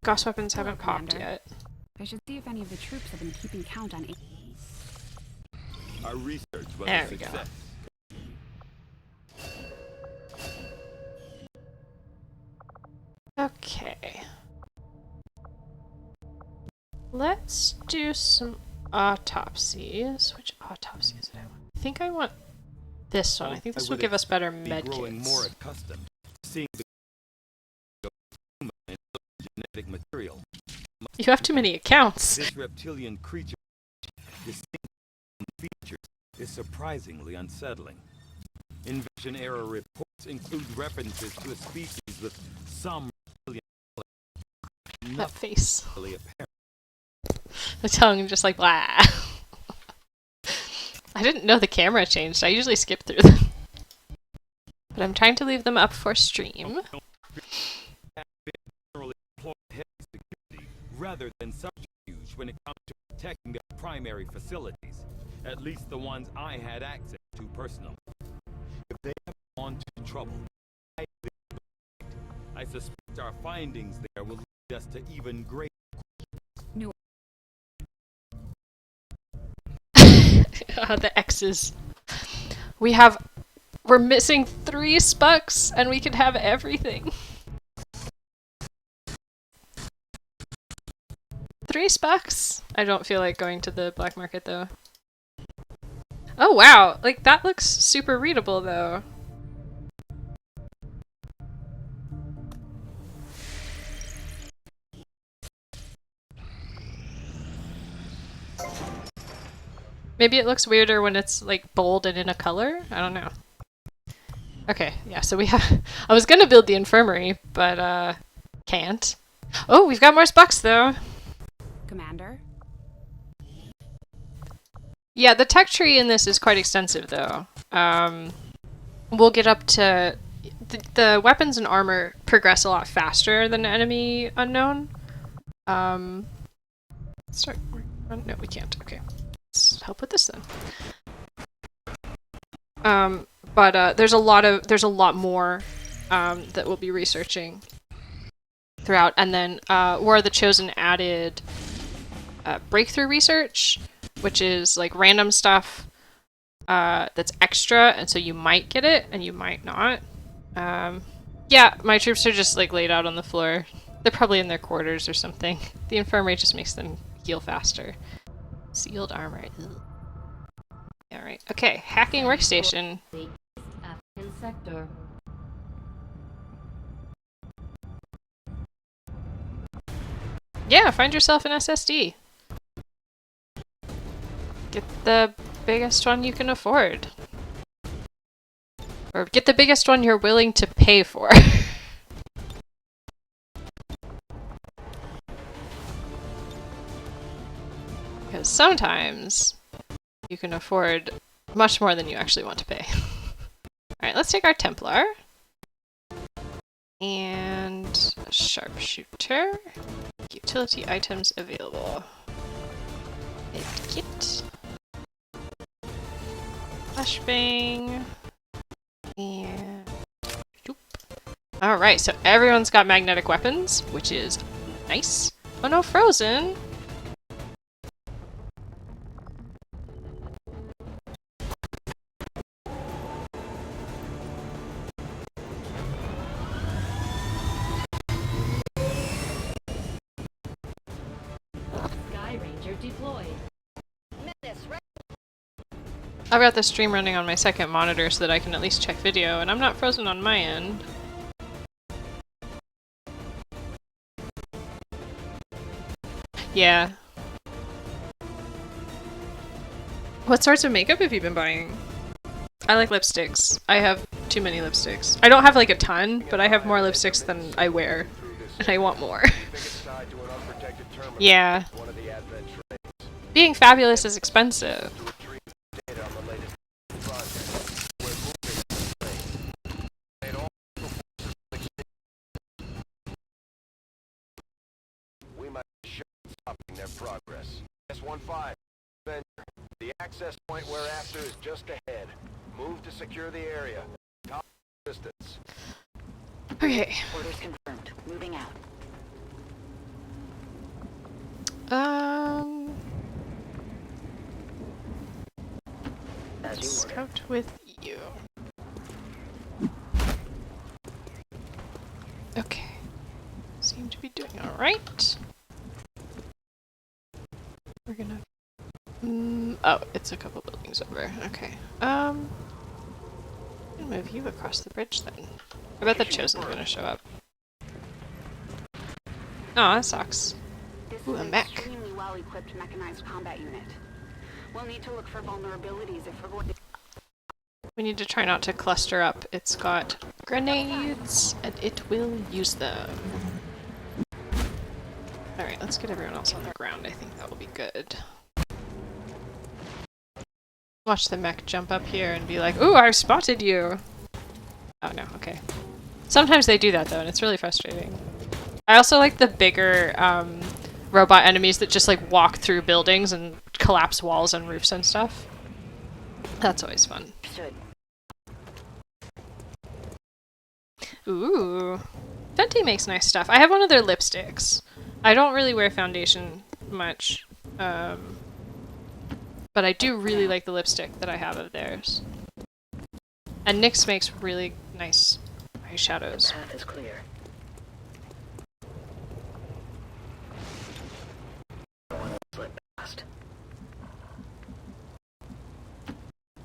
[SPEAKER 1] Gauss weapons
[SPEAKER 3] Hello,
[SPEAKER 1] haven't popped
[SPEAKER 3] Commander.
[SPEAKER 1] yet.
[SPEAKER 3] I should see if any of the troops have been keeping count on.
[SPEAKER 7] Our research was
[SPEAKER 1] There
[SPEAKER 7] a
[SPEAKER 1] we go.
[SPEAKER 7] success.
[SPEAKER 1] Okay. Let's do some autopsies. Which autopsies did I want? I think I want this one. I think this will
[SPEAKER 7] would
[SPEAKER 1] give us better
[SPEAKER 7] be
[SPEAKER 1] med
[SPEAKER 7] growing
[SPEAKER 1] kits.
[SPEAKER 7] more accustomed to seeing the human and genetic material.
[SPEAKER 1] You have too many accounts.
[SPEAKER 7] This reptilian creature, distinct features, is surprisingly unsettling. Invasion era reports include references to a species with some reptilian
[SPEAKER 1] That
[SPEAKER 7] not
[SPEAKER 1] face.
[SPEAKER 7] really apparent.
[SPEAKER 1] The tongue just like blah. I didn't know the camera changed. I usually skip through them. But I'm trying to leave them up for stream.
[SPEAKER 7] Generally employ heavy security rather than subterfuge when it comes to protecting their primary facilities, at least the ones I had access to personally. If they have gone to trouble, I suspect our findings there will lead us to even greater.
[SPEAKER 1] The X's. We're missing 3 spucks and we can have everything. 3 spucks? I don't feel like going to the black market though. Oh wow, like that looks super readable though. Maybe it looks weirder when it's like bold and in a color? I don't know. Okay, yeah, so we have... I was gonna build the infirmary, but can't. Oh, we've got more spucks though!
[SPEAKER 3] Commander?
[SPEAKER 1] Yeah, the tech tree in this is quite extensive though. We'll get up to... The weapons and armor progress a lot faster than enemy unknown. Start... No, we can't. Okay. Let's help with this then. But there's a lot more that we'll be researching throughout, and then War of the Chosen added breakthrough research, which is like random stuff that's extra, and so you might get it and you might not. Yeah, my troops are just like laid out on the floor. They're probably in their quarters or something. The infirmary just makes them heal faster. Sealed armor. Alright, okay, hacking workstation.
[SPEAKER 4] The East African sector.
[SPEAKER 1] Yeah, find yourself an SSD. Get the biggest one you can afford. Or get the biggest one you're willing to pay for. Because sometimes you can afford much more than you actually want to pay. Alright, let's take our Templar. And a Sharpshooter. Utility items available. Kit. Flashbang. And... Alright, so everyone's got magnetic weapons, which is nice. Oh no, Frozen!
[SPEAKER 4] Sky Ranger deployed.
[SPEAKER 1] I've got the stream running on my second monitor so that I can at least check video, and I'm not frozen on my end. Yeah. What sorts of makeup have you been buying? I like lipsticks. I have too many lipsticks. I don't have like a ton, but I have more lipsticks than I wear. And I want more. Yeah. Being fabulous is expensive.
[SPEAKER 2] We might be stopping their progress. S-15, Avenger. The access point we're after is just ahead. Move to secure the area. Top distance.
[SPEAKER 1] Okay.
[SPEAKER 5] Orders confirmed. Moving out.
[SPEAKER 1] Scout with you. Okay. Seem to be doing alright. We're gonna... oh, it's a couple buildings over. Okay. I'm gonna move you across the bridge then. I bet the Chosen's gonna show up. Oh, that sucks. Ooh, a mech.
[SPEAKER 3] Extremely well-equipped mechanized combat unit. We'll need to look for vulnerabilities if we're going to...
[SPEAKER 1] We need to try not to cluster up. It's got grenades, and it will use them. Alright, let's get everyone else on the ground. I think that will be good. Watch the mech jump up here and be like, ooh, I spotted you! Oh no, okay. Sometimes they do that though, and it's really frustrating. I also like the bigger robot enemies that just like walk through buildings and collapse walls and roofs and stuff. That's always fun. Ooh. Fenty makes nice stuff. I have one of their lipsticks. I don't really wear foundation much, but I do really like the lipstick that I have of theirs. And NYX makes really nice eyeshadows.
[SPEAKER 5] Path is clear. Slip past.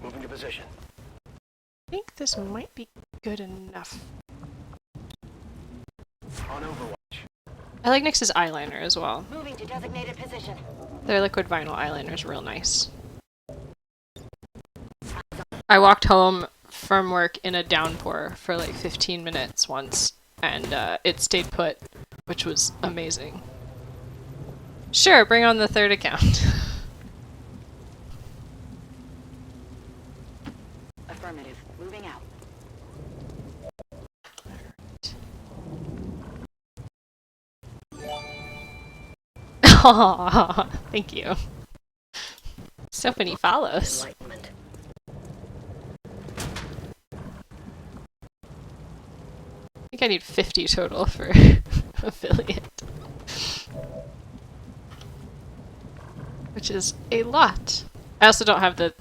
[SPEAKER 2] Moving to position.
[SPEAKER 1] I think this might be good enough.
[SPEAKER 2] On Overwatch.
[SPEAKER 1] I like NYX's eyeliner as well.
[SPEAKER 5] Moving to designated position.
[SPEAKER 1] Their liquid vinyl eyeliner is real nice. I walked home from work in a downpour for like 15 minutes once, and it stayed put, which was amazing. Sure, bring on the third account.
[SPEAKER 5] Affirmative. Moving out.
[SPEAKER 1] Aww, thank you. So many follows.
[SPEAKER 5] Enlightenment.
[SPEAKER 1] I think I need 50 total for affiliate. Which is a lot. I also don't have the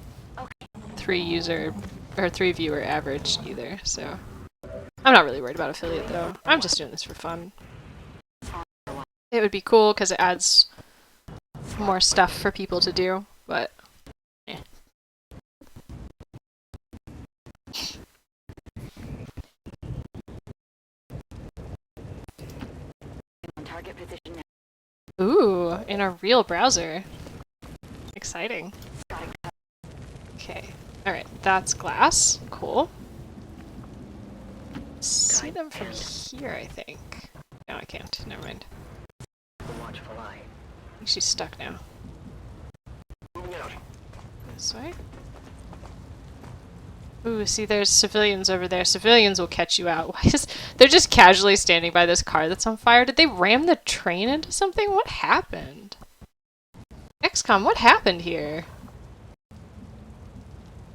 [SPEAKER 1] 3 user or 3 viewer average either, so I'm not really worried about affiliate though. I'm just doing this for fun. It would be cool because it adds more stuff for people to do, but eh.
[SPEAKER 5] On target position now.
[SPEAKER 1] Ooh, in a real browser. Exciting. Okay. Alright, that's glass. Cool. See them from here, I think. No, I can't. Never mind.
[SPEAKER 5] The watchful eye.
[SPEAKER 1] I think she's stuck now.
[SPEAKER 2] Moving out.
[SPEAKER 1] This way. Ooh, see, there's civilians over there. Civilians will catch you out. They're just casually standing by this car that's on fire. Did they ram the train into something? What happened? XCOM, what happened here?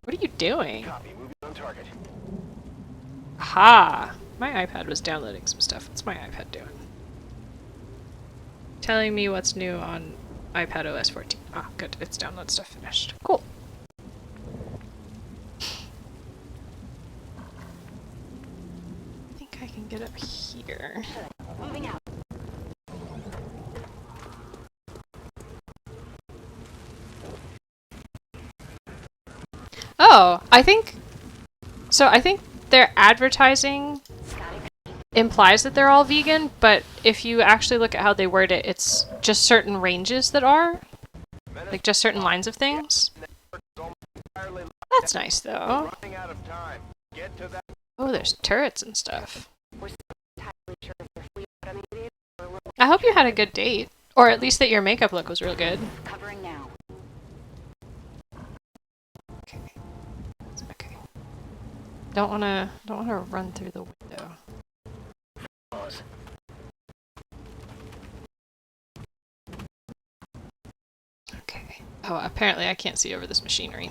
[SPEAKER 1] What are you doing?
[SPEAKER 2] Copy, moving on target.
[SPEAKER 1] Aha! My iPad was downloading some stuff. What's my iPad doing? Telling me what's new on iPad OS 14. Ah, good. Its download stuff finished. Cool. I think I can get up here.
[SPEAKER 3] Moving out.
[SPEAKER 1] Oh, I think their advertising implies that they're all vegan, but if you actually look at how they word it, it's just certain ranges that are. Like just certain lines of things. That's nice though.
[SPEAKER 2] Running out of time. Get to that.
[SPEAKER 1] Oh, there's turrets and stuff.
[SPEAKER 3] We're still not entirely sure if they're fully automated or a little
[SPEAKER 1] I hope you had a good date. Or at least that your makeup look was real good.
[SPEAKER 3] covering now.
[SPEAKER 1] Okay. Okay. Don't wanna run through the window.
[SPEAKER 2] Pause.
[SPEAKER 1] Okay. Oh, apparently I can't see over this machinery.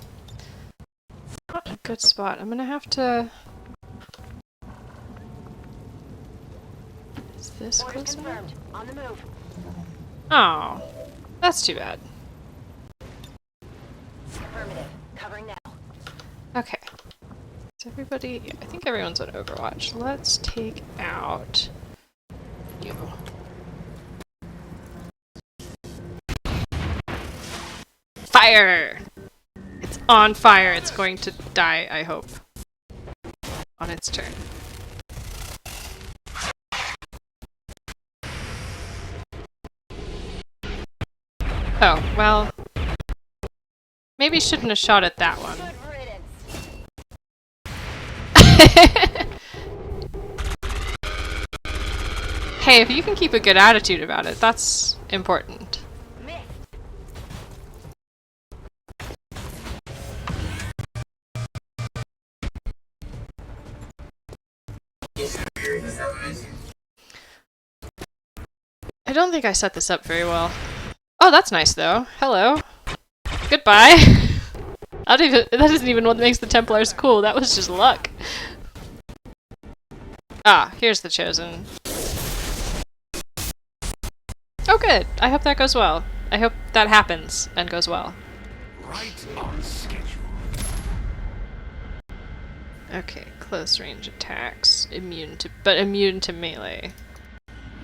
[SPEAKER 1] Not a good spot. I'm gonna have to... Is this
[SPEAKER 3] Orders
[SPEAKER 1] close enough?
[SPEAKER 3] confirmed. On the move.
[SPEAKER 1] Oh, that's too bad.
[SPEAKER 3] Affirmative. Covering now.
[SPEAKER 1] Okay. Is everybody... Yeah, I think everyone's on Overwatch. Let's take out you. Fire! It's on fire. It's going to die, I hope. On its turn. Oh, well... Maybe shouldn't have shot at that one.
[SPEAKER 3] Good riddance.
[SPEAKER 1] Hey, if you can keep a good attitude about it, that's important.
[SPEAKER 3] Missed.
[SPEAKER 1] I don't think I set this up very well. Oh, that's nice though. Hello. Goodbye. That isn't even what makes the Templars cool. That was just luck. Ah, here's the Chosen. Oh good. I hope that goes well. I hope that happens and goes well.
[SPEAKER 2] Right on schedule.
[SPEAKER 1] Okay, close range attacks. Immune to melee.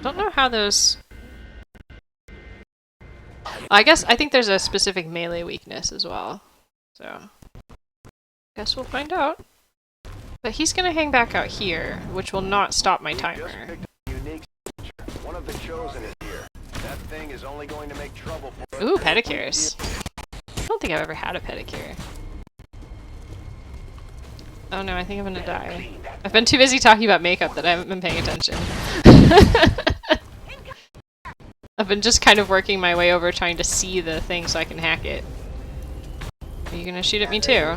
[SPEAKER 1] Don't know how those... I think there's a specific melee weakness as well. So, guess we'll find out. But he's gonna hang back out here, which will not stop my timer.
[SPEAKER 2] Just picked up a unique signature. One of the Chosen is here. That thing is only going to make trouble for us.
[SPEAKER 1] Ooh, pedicures. I don't think I've ever had a pedicure. Oh no, I think I'm gonna die. I've been too busy talking about makeup that I haven't been paying attention. I've been just kind of working my way over trying to see the thing so I can hack it. Are you gonna shoot at me too?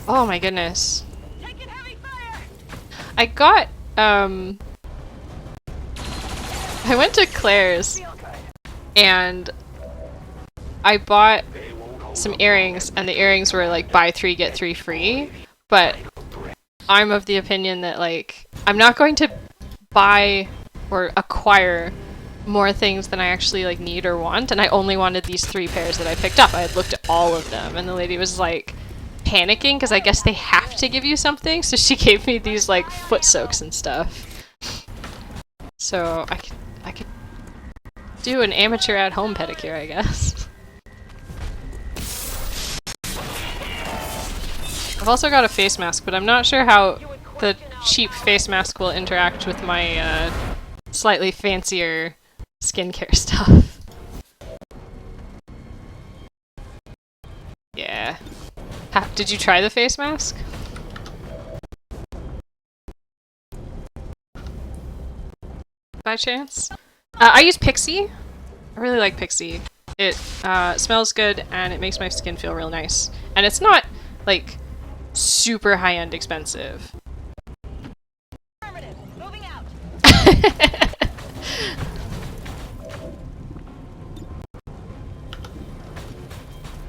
[SPEAKER 1] Oh my goodness.
[SPEAKER 5] Taking heavy fire!
[SPEAKER 1] I got, I went to Claire's and I bought some earrings and the earrings were like buy 3 get 3 free, but I'm of the opinion that like I'm not going to buy or acquire more things than I actually like need or want, and I only wanted these 3 pairs that I picked up. I had looked at all of them and the lady was like panicking because I guess they have to give you something, so she gave me these like foot soaks and stuff. So I could do an amateur at home pedicure, I guess. I've also got a face mask, but I'm not sure how the cheap face mask will interact with my slightly fancier skincare stuff. Yeah. Did you try the face mask? By chance? I use Pixie. I really like Pixie. It smells good and it makes my skin feel real nice. And it's not like super high-end expensive.
[SPEAKER 5] Affirmative. Moving out.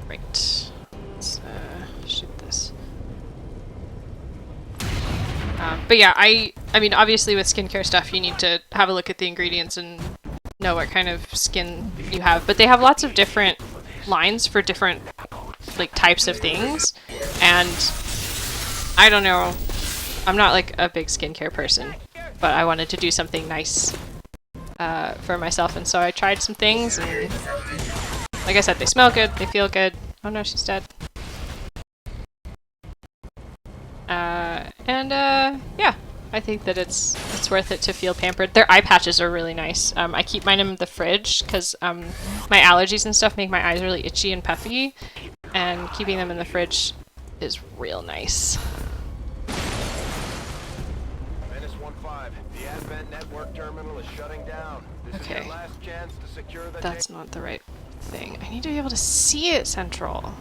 [SPEAKER 1] Right. Let's shoot this. But yeah, I mean, obviously with skincare stuff, you need to have a look at the ingredients and know what kind of skin you have. But they have lots of different lines for different like types of things, and I don't know. I'm not like a big skincare person, but I wanted to do something nice for myself, and so I tried some things, and like I said, they smell good, they feel good. Oh no, she's dead. Yeah, I think that it's worth it to feel pampered. Their eye patches are really nice. I keep mine in the fridge because my allergies and stuff make my eyes really itchy and puffy, and keeping them in the fridge is real nice.
[SPEAKER 2] Menace 1-5, the Advent network terminal is shutting down. This is your last chance to secure the
[SPEAKER 1] That's not the right thing. I need to be able to see it, Central. Can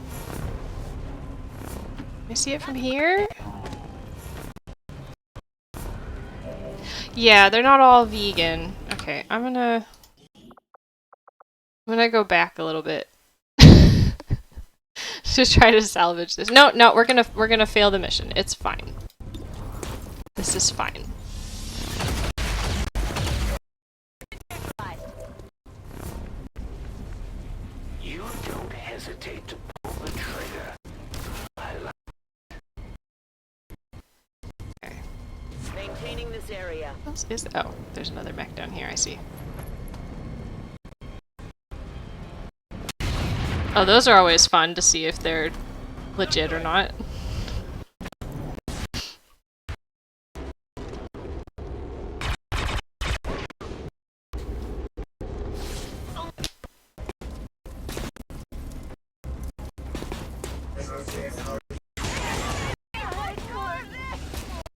[SPEAKER 1] I see it from here? Yeah, they're not all vegan. Okay, I'm gonna go back a little bit to try to salvage this. No, we're gonna fail the mission. It's fine. This is fine.
[SPEAKER 2] You don't hesitate to pull the trigger. I like
[SPEAKER 5] Maintaining this area.
[SPEAKER 1] What else is oh, there's another mech down here, I see. Oh, those are always fun to see if they're legit or not.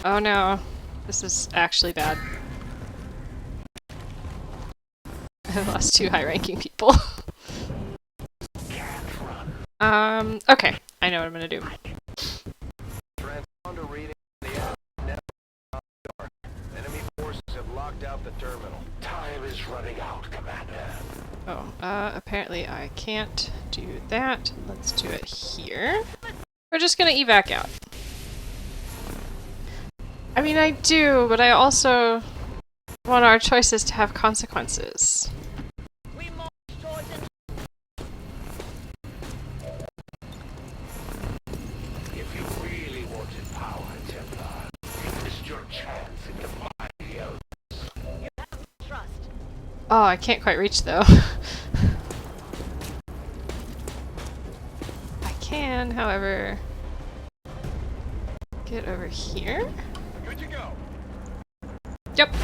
[SPEAKER 1] Oh no, this is actually bad. I lost 2 high-ranking people. Okay, I know what I'm gonna do.
[SPEAKER 2] transponder reading the Advent network. Enemy forces have locked out the terminal. Time is running out, Commander.
[SPEAKER 1] Oh, apparently I can't do that. Let's do it here. We're just gonna evac out. I mean, I do, but I also want our choices to have consequences.
[SPEAKER 5] We march towards an
[SPEAKER 2] If you really wanted power, Templar, you missed your chance in defying the Elders.
[SPEAKER 5] trust.
[SPEAKER 1] Oh, I can't quite reach though. I can, however, get over here.
[SPEAKER 2] Good to go.
[SPEAKER 1] Yep.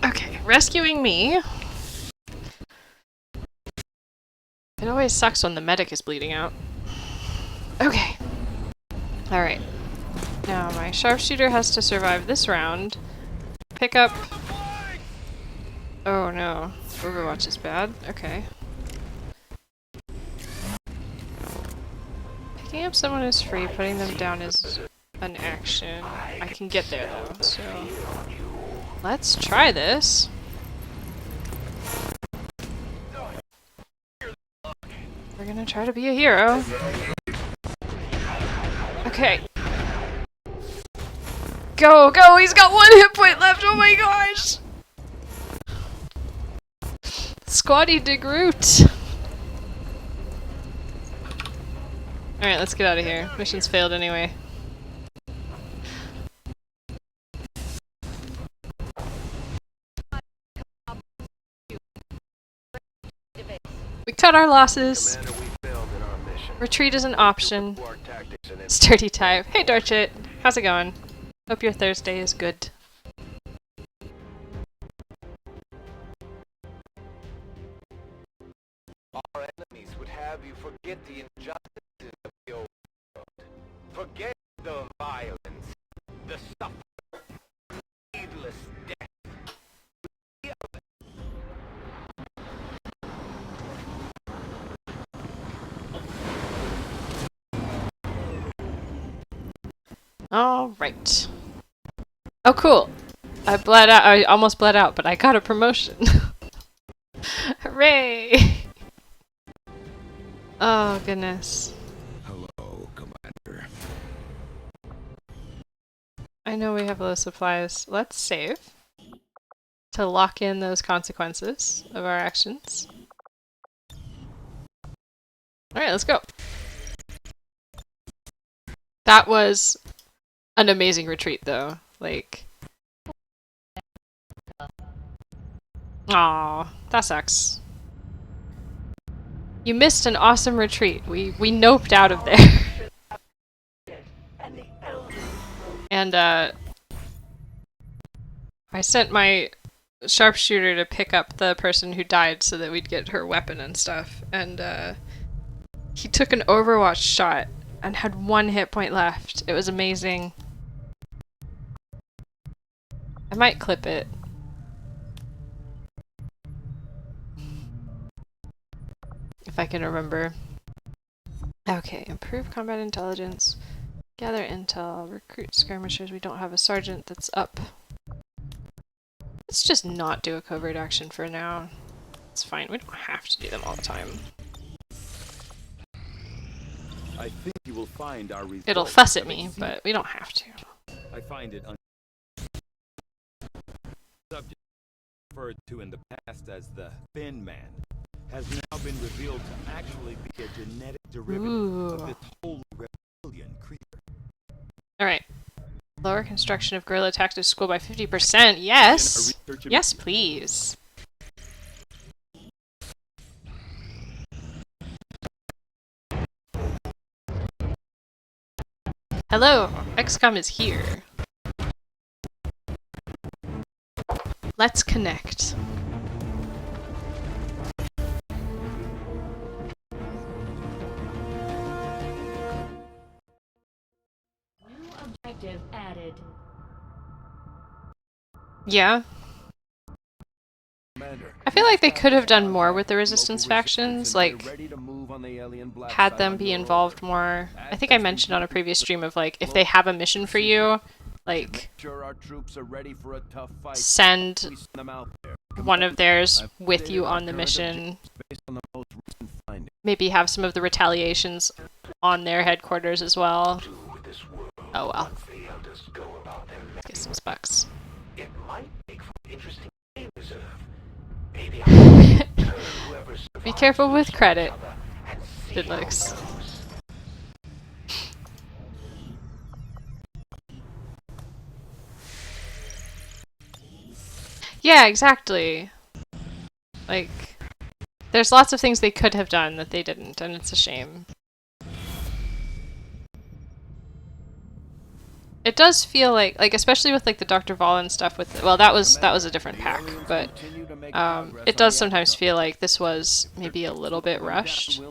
[SPEAKER 1] Okay, rescuing me. It always sucks when the medic is bleeding out. Okay. Alright. Now my sharpshooter has to survive this round. Pick up... Oh no. Overwatch is bad. Okay. Picking up someone is free, putting them down is an action. I can get there though, so... Let's try this. We're gonna try to be a hero. Okay. Go, go! He's got 1 hit point left! Oh my gosh! Squatty de Groot! Alright, let's get out of here. Mission's failed anyway. We cut our losses.
[SPEAKER 2] Commander, we failed in our mission.
[SPEAKER 1] Retreat is an option.
[SPEAKER 2] Our tactics and
[SPEAKER 1] Sturdy type. Hey Dorchit, how's it going? Hope your Thursday is good.
[SPEAKER 2] our enemies would have you forget the injustices of the old
[SPEAKER 1] Alright. Oh, cool. I bled out. I almost bled out, but I got a promotion. Hooray! Oh, goodness.
[SPEAKER 6] Hello, Commander.
[SPEAKER 1] I know we have low supplies. Let's save to lock in those consequences of our actions. Alright, let's go. That was an amazing retreat, though. Like... Aw, that sucks. You missed an awesome retreat. We noped out of there. And, I sent my sharpshooter to pick up the person who died so that we'd get her weapon and stuff. And, he took an Overwatch shot and had 1 hit point left. It was amazing. I might clip it. If I can remember. Okay, improve combat intelligence. Gather intel. Recruit skirmishers. We don't have a sergeant that's up. Let's just not do a covert action for now. It's fine. We don't have to do them all the time.
[SPEAKER 7] I think you will find our results.
[SPEAKER 1] It'll fuss at me, but we don't have to.
[SPEAKER 7] I find it subject referred to in the past as the Thin Man has now been revealed to actually be a genetic derivative of this wholly reptilian creature.
[SPEAKER 1] Alright. Lower construction of guerrilla tactics school by 50%. Yes! Yes, please. Hello! XCOM is here. Let's connect.
[SPEAKER 4] New objective added.
[SPEAKER 1] Yeah. I feel like they could have done more with the resistance factions, like had them be involved more. I think I mentioned on a previous stream of like if they have a mission for you, like send one of theirs with you on the mission. Maybe have some of the retaliations on their headquarters as well. Oh well. Let's get some specs.
[SPEAKER 2] It might make for an interesting game reserve. Maybe I can turn whoever
[SPEAKER 1] Be careful with credit.
[SPEAKER 2] and see
[SPEAKER 1] Good
[SPEAKER 2] how it
[SPEAKER 1] looks.
[SPEAKER 2] goes.
[SPEAKER 1] Yeah, exactly. Like, there's lots of things they could have done that they didn't, and it's a shame. It does feel like especially with like the Dr. Valen stuff with, well, that was a different pack, but it does sometimes feel like this was maybe a little bit rushed,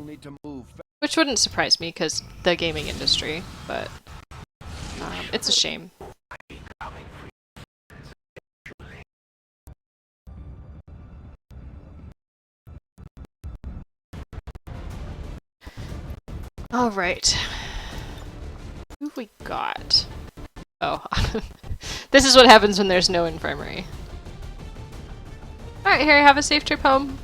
[SPEAKER 1] which wouldn't surprise me because the gaming industry, but it's a shame. All right, who have we got? Oh, this is what happens when there's no infirmary. Alright, Harry, have a safe trip home.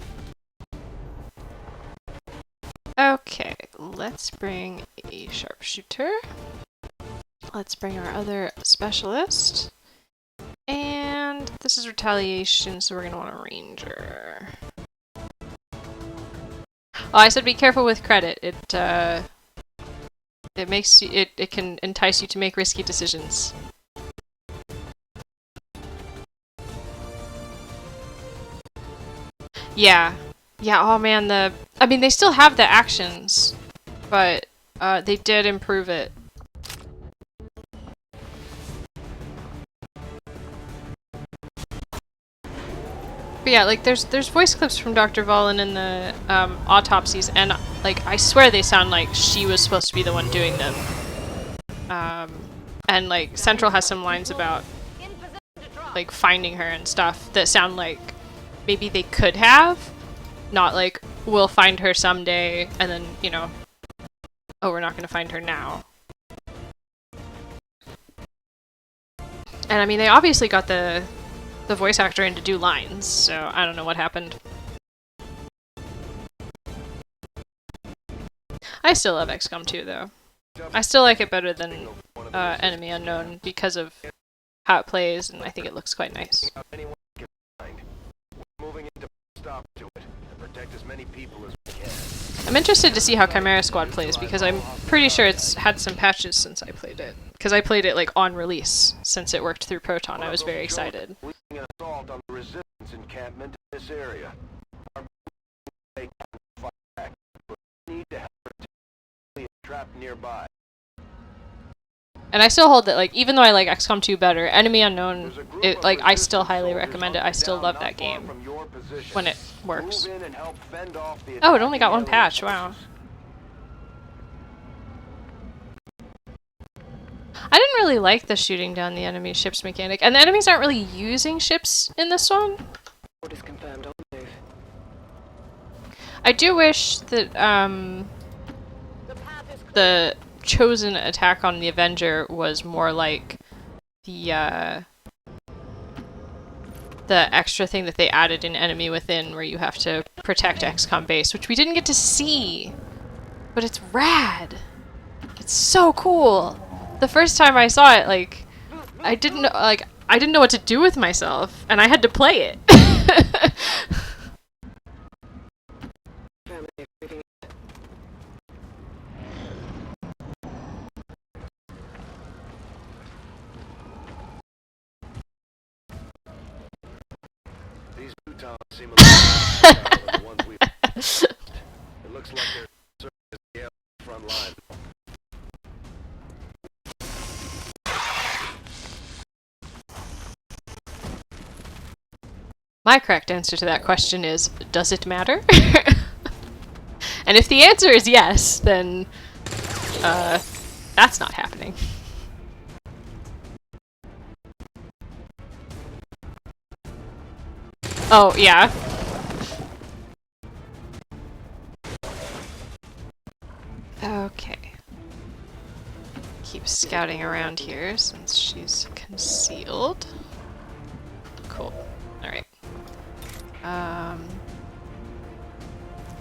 [SPEAKER 1] Okay, let's bring a sharpshooter. Let's bring our other specialist. And this is retaliation, so we're gonna want a ranger. Oh, I said be careful with credit. It makes you, it can entice you to make risky decisions. Yeah. Yeah, oh man, I mean, they still have the actions, but they did improve it. But yeah, like there's voice clips from Dr. Valen in the autopsies, and like I swear they sound like she was supposed to be the one doing them. And like Central has some lines about like finding her and stuff that sound like maybe they could have, not like we'll find her someday and then, you know, oh, we're not gonna find her now. And I mean, they obviously got the voice actor in to do lines, so I don't know what happened. I still love XCOM 2 though. I still like it better than Enemy Unknown because of how it plays, and I think it looks quite nice. I'm interested to see how Chimera Squad plays because I'm pretty sure it's had some patches since I played it. Because I played it like on release, since it worked through Proton. I was very excited. And I still hold that, like, even though I like XCOM 2 better, Enemy Unknown, like, I still highly recommend it. I still love that game when it works. Oh, it only got one patch, wow. I didn't really like the shooting down the enemy ships mechanic, and the enemies aren't really using ships in this one. I do wish that, the chosen attack on the Avenger was more like the extra thing that they added in Enemy Within, where you have to protect XCOM base, which we didn't get to see, but it's rad. It's so cool. The first time I saw it, like, I didn't know what to do with myself, and I had to play it.
[SPEAKER 6] Seem a little than the ones we It looks like they're serving as the front line.
[SPEAKER 1] My correct answer to that question is, does it matter? And if the answer is yes, then that's not happening. Oh, yeah. Okay. Keep scouting around here since she's concealed. Cool. Alright.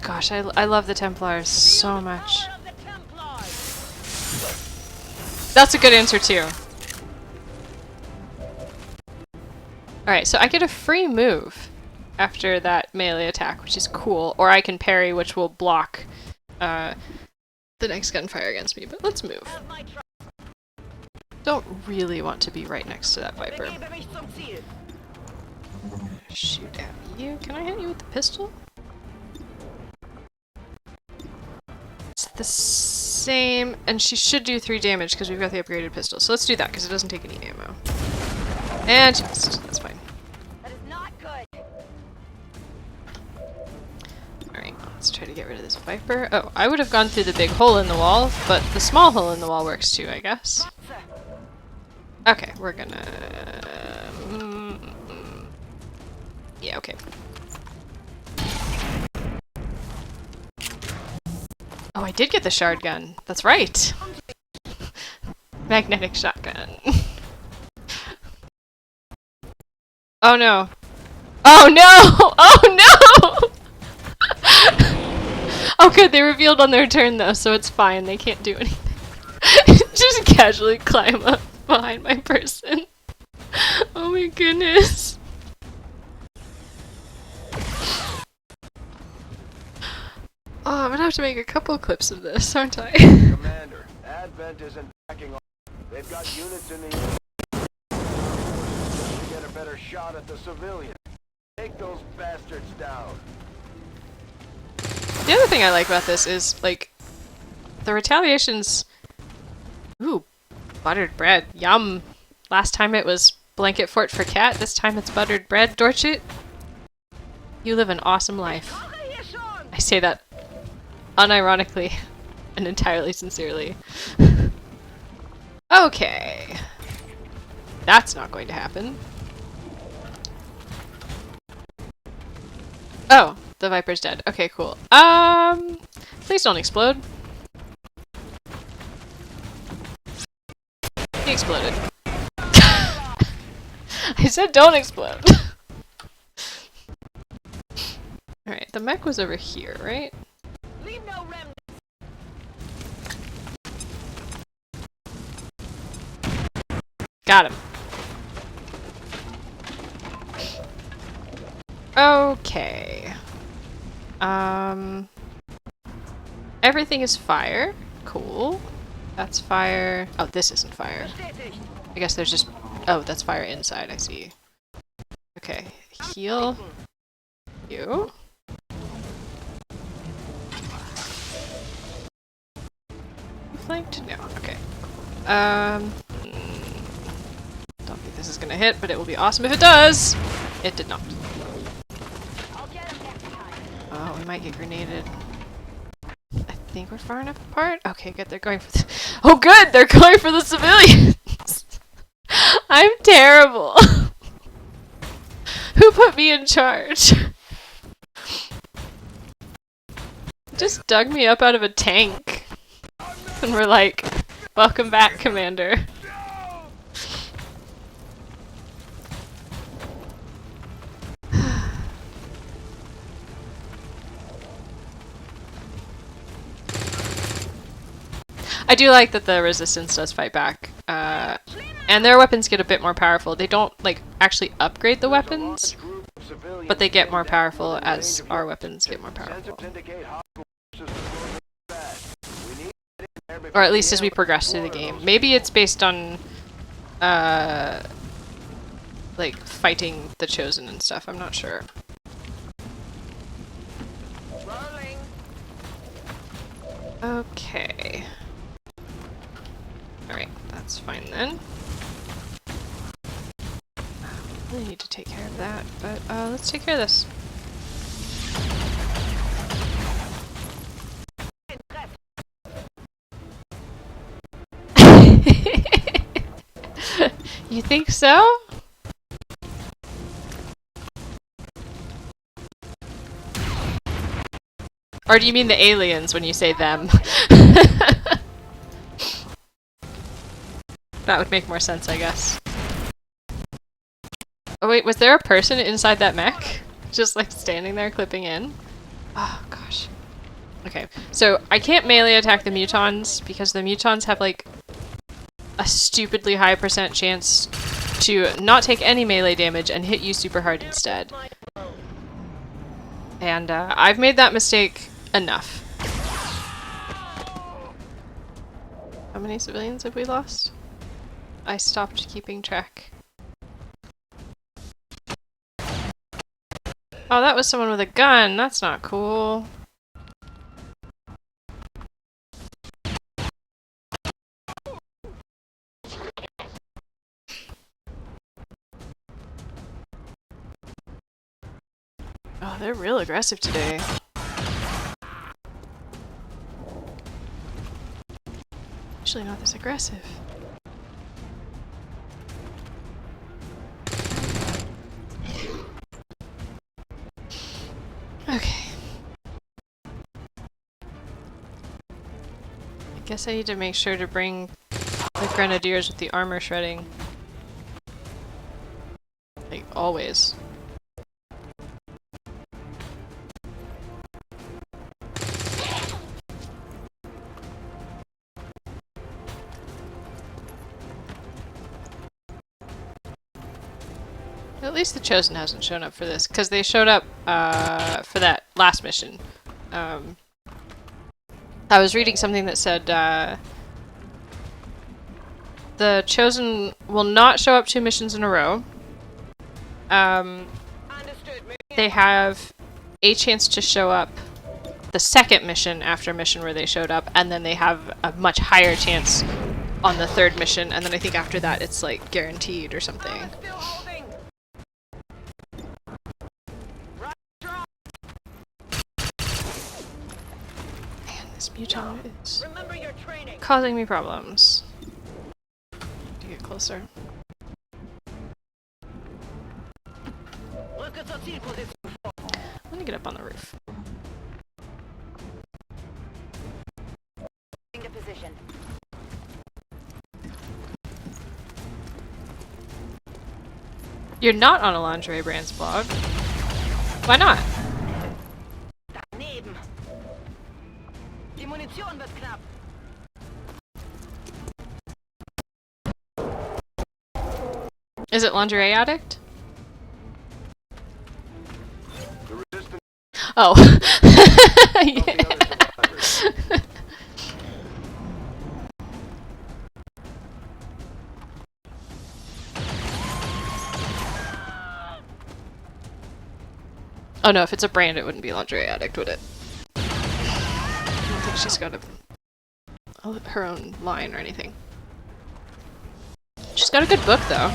[SPEAKER 1] Gosh, I love the Templars so much. That's a good answer too. Alright, so I get a free move after that melee attack, which is cool. Or I can parry, which will block the next gunfire against me, but let's move. Don't really want to be right next to that Viper. Shoot at you. Can I hit you with the pistol? It's the same, and she should do 3 damage because we've got the upgraded pistol. So let's do that because it doesn't take any ammo. And she missed. That's fine.
[SPEAKER 5] That is not good.
[SPEAKER 1] Alright, let's try to get rid of this Viper. Oh, I would have gone through the big hole in the wall, but the small hole in the wall works too, I guess. Okay, we're gonna... yeah, okay. Oh, I did get the shard gun. That's right! Magnetic shotgun. Oh no. Oh no! Oh no! Oh good, they revealed on their turn though, so it's fine. They can't do anything. Just casually climb up behind my person. Oh my goodness. Oh, I'm gonna have to make a couple clips of this, aren't I?
[SPEAKER 2] Commander, Advent isn't backing off. They've got units in the air. We get a better shot at the civilians. Take those bastards down.
[SPEAKER 1] The other thing I like about this is, like, the retaliations... Ooh, buttered bread. Yum! Last time it was blanket fort for cat, this time it's buttered bread. Dorchit, you live an awesome life. I say that unironically and entirely sincerely. Okay. That's not going to happen. Oh, the Viper's dead. Okay, cool. Please don't explode. He exploded. I said don't explode. Alright, the mech was over here, right?
[SPEAKER 5] Leave no remnants.
[SPEAKER 1] Got him. Okay. Everything is fire. Cool. That's fire. Oh, this isn't fire.
[SPEAKER 5] Bestätigt.
[SPEAKER 1] I guess there's just... Oh, that's fire inside, I see. Okay. Heal. You. Flanked? No. Okay. Don't think this is gonna hit, but it will be awesome if it does! It did not.
[SPEAKER 5] I'll get him next time.
[SPEAKER 1] Oh, we might get grenaded. I think we're far enough apart. Okay, good. They're going for the... Oh, good! They're going for the civilians! I'm terrible! Who put me in charge? Just dug me up out of a tank. And we're like, welcome back, Commander. I do like that the resistance does fight back, and their weapons get a bit more powerful. They don't, like, actually upgrade the weapons, but they get more powerful as our weapons get more powerful. Or at least as we progress through the game. Maybe it's based on, like, fighting the Chosen and stuff, I'm not sure.
[SPEAKER 5] Rolling.
[SPEAKER 1] Okay. Alright, that's fine then. I really need to take care of that, but let's take care of this. You think so? Or do you mean the aliens when you say them? That would make more sense, I guess. Oh wait, was there a person inside that mech? Just like standing there clipping in? Oh gosh. Okay, so I can't melee attack the mutons because the mutons have like a stupidly high % chance to not take any melee damage and hit you super hard instead. And I've made that mistake enough. How many civilians have we lost? I stopped keeping track. Oh, that was someone with a gun. That's not cool. Oh, they're real aggressive today. Usually not this aggressive. Okay. I guess I need to make sure to bring the grenadiers with the armor shredding. Like, always. At least the Chosen hasn't shown up for this, because they showed up for that last mission. I was reading something that said the Chosen will not show up 2 missions in a row. They have a chance to show up the second mission after a mission where they showed up, and then they have a much higher chance on the 3rd mission, and then I think after that it's like guaranteed or something. This muton is causing me problems. To get closer. Let me get up on the roof.
[SPEAKER 3] Into position.
[SPEAKER 1] You're not on a lingerie brand's blog. Why not?
[SPEAKER 5] Daneben. Die Munition wird knapp.
[SPEAKER 1] Is it Lingerie Addict?
[SPEAKER 2] The resistance
[SPEAKER 1] Oh.
[SPEAKER 2] of the other survivors.
[SPEAKER 1] Oh no, if it's a brand, it wouldn't be Lingerie Addict, would it? I don't think she's got her own line or anything. She's got a good book, though.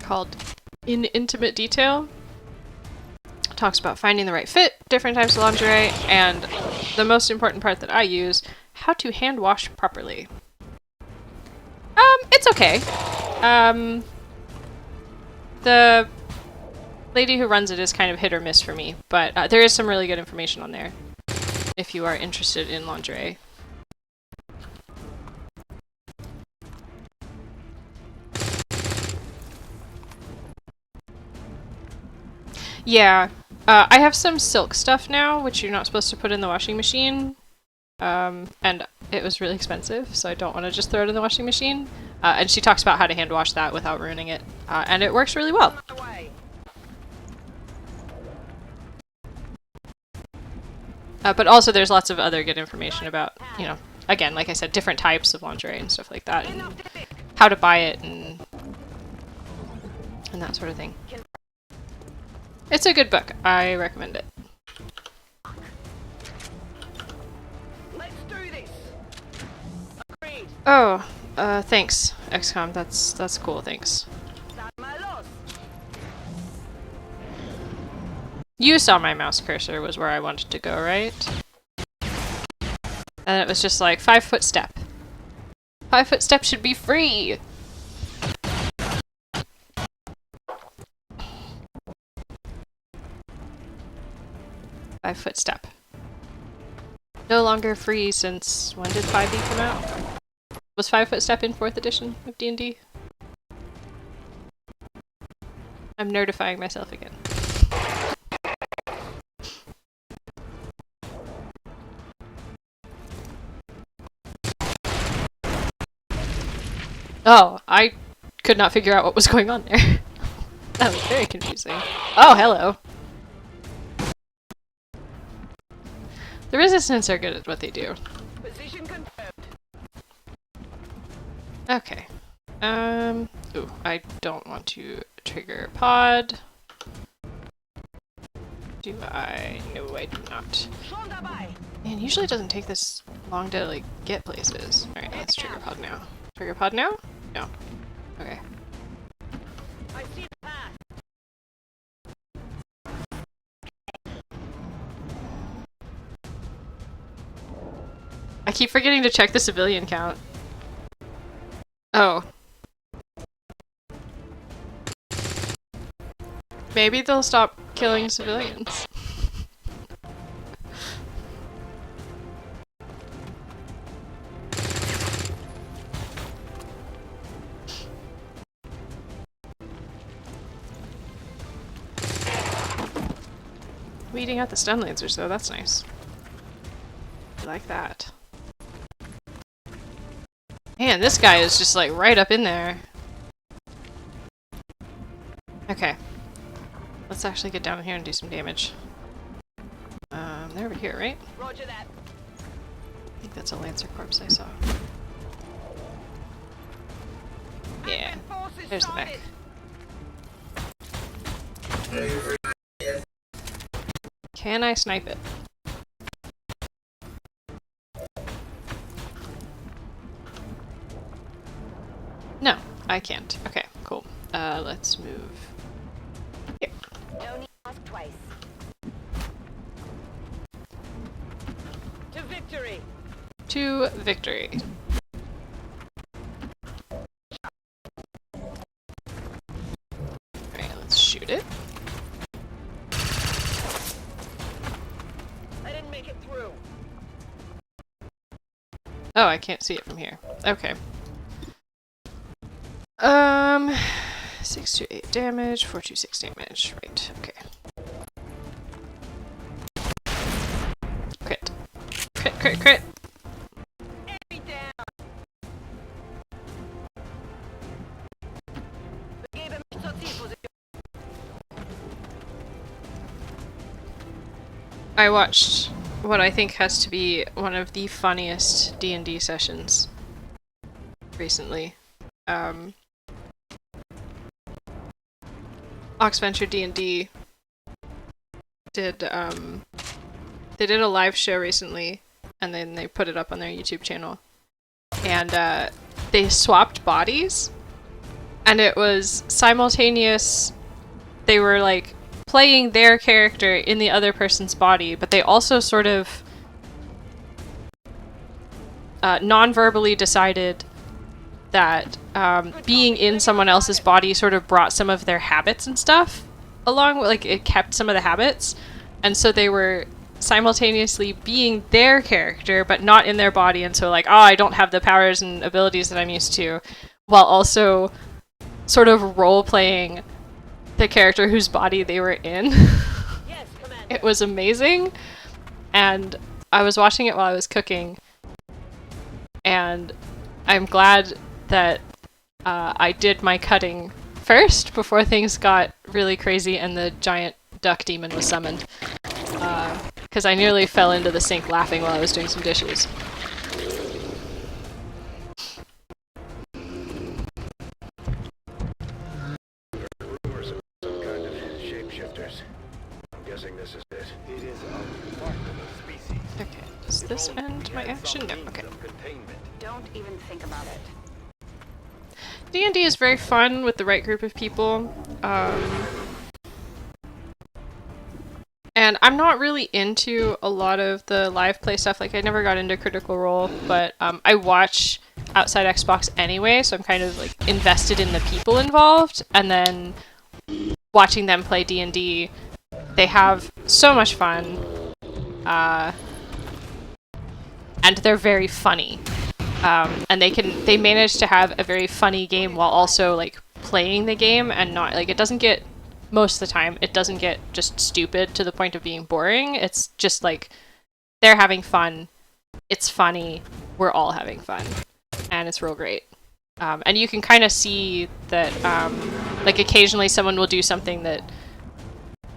[SPEAKER 1] Called In Intimate Detail. Talks about finding the right fit, different types of lingerie, and the most important part that I use, how to hand wash properly. It's okay. The lady who runs it is kind of hit or miss for me, but there is some really good information on there if you are interested in lingerie. Yeah, I have some silk stuff now, which you're not supposed to put in the washing machine, and it was really expensive, so I don't want to just throw it in the washing machine. And she talks about how to hand wash that without ruining it, and it works really well. But also there's lots of other good information about, you know, again, like I said, different types of lingerie and stuff like that, and how to buy it, and that sort of thing. It's a good book. I recommend it.
[SPEAKER 5] Let's do this. Agreed.
[SPEAKER 1] Oh, thanks, XCOM. That's cool, thanks.
[SPEAKER 5] Sag mal los.
[SPEAKER 1] You saw my mouse cursor was where I wanted to go, right? And it was just like 5-foot step. 5-foot step should be free! Five-foot step. No longer free since... when did 5e come out? Was 5-foot step in 4th edition of D&D? I'm nerdifying myself again. Oh, I could not figure out what was going on there. That was very confusing. Oh, hello. The Resistance are good at what they do.
[SPEAKER 5] Position confirmed.
[SPEAKER 1] Okay. Ooh, I don't want to trigger pod. Do I? No, I do not.
[SPEAKER 5] Schon dabei.
[SPEAKER 1] Man, usually it doesn't take this long to, like, get places. Alright, let's trigger pod now. Trigger pod now? No. Okay.
[SPEAKER 5] I see the path.
[SPEAKER 1] I keep forgetting to check the civilian count. Oh. Maybe they'll stop killing civilians. Weeding out the stun lasers though, that's nice. I like that. Man, this guy is just like right up in there. Okay. Let's actually get down here and do some damage. They're over here, right?
[SPEAKER 5] Roger that.
[SPEAKER 1] I think that's a Lancer corpse I saw. Yeah.
[SPEAKER 5] Forces
[SPEAKER 1] There's the back.
[SPEAKER 5] started.
[SPEAKER 1] Can I snipe it? No, I can't. Okay, cool. Let's move here.
[SPEAKER 3] No need to ask twice.
[SPEAKER 5] To victory.
[SPEAKER 1] To victory. Alright, let's shoot it.
[SPEAKER 5] I didn't make it through.
[SPEAKER 1] Oh, I can't see it from here. Okay. Um, 6 to 8 damage, 4 to 6 damage. Right, okay. Crit. Crit, crit, crit!
[SPEAKER 5] Enemy down. Begeben mich zur Zielposition.
[SPEAKER 1] I watched what I think has to be one of the funniest D&D sessions recently. Oxventure D&D did, they did a live show recently, and then they put it up on their YouTube channel. And, they swapped bodies, and it was simultaneous. They were, like, playing their character in the other person's body, but they also sort of non-verbally decided that being in someone else's body sort of brought some of their habits and stuff along, like it kept some of the habits, and so they were simultaneously being their character but not in their body, and so like, oh, I don't have the powers and abilities that I'm used to, while also sort of role-playing the character whose body they were in.
[SPEAKER 5] Yes, Commander.
[SPEAKER 1] It was amazing, and I was watching it while I was cooking, and I'm glad that I did my cutting first before things got really crazy and the giant duck demon was summoned. Because I nearly fell into the sink laughing while I was doing some dishes.
[SPEAKER 6] Rumors of some kind of shapeshifters. I'm guessing this is it.
[SPEAKER 2] It is a remarkable species.
[SPEAKER 1] Okay, does this end my action? No, okay.
[SPEAKER 2] Containment.
[SPEAKER 3] Don't even think about it.
[SPEAKER 1] D&D is very fun with the right group of people. And I'm not really into a lot of the live play stuff. Like, I never got into Critical Role, but I watch Outside Xbox anyway, so I'm kind of like invested in the people involved. And then watching them play D&D, they have so much fun. And they're very funny. And they manage to have a very funny game while also like playing the game, and not like, it doesn't get, most of the time it doesn't get just stupid to the point of being boring. It's just like they're having fun, it's funny, we're all having fun, and it's real great. And you can kind of see that like occasionally someone will do something that,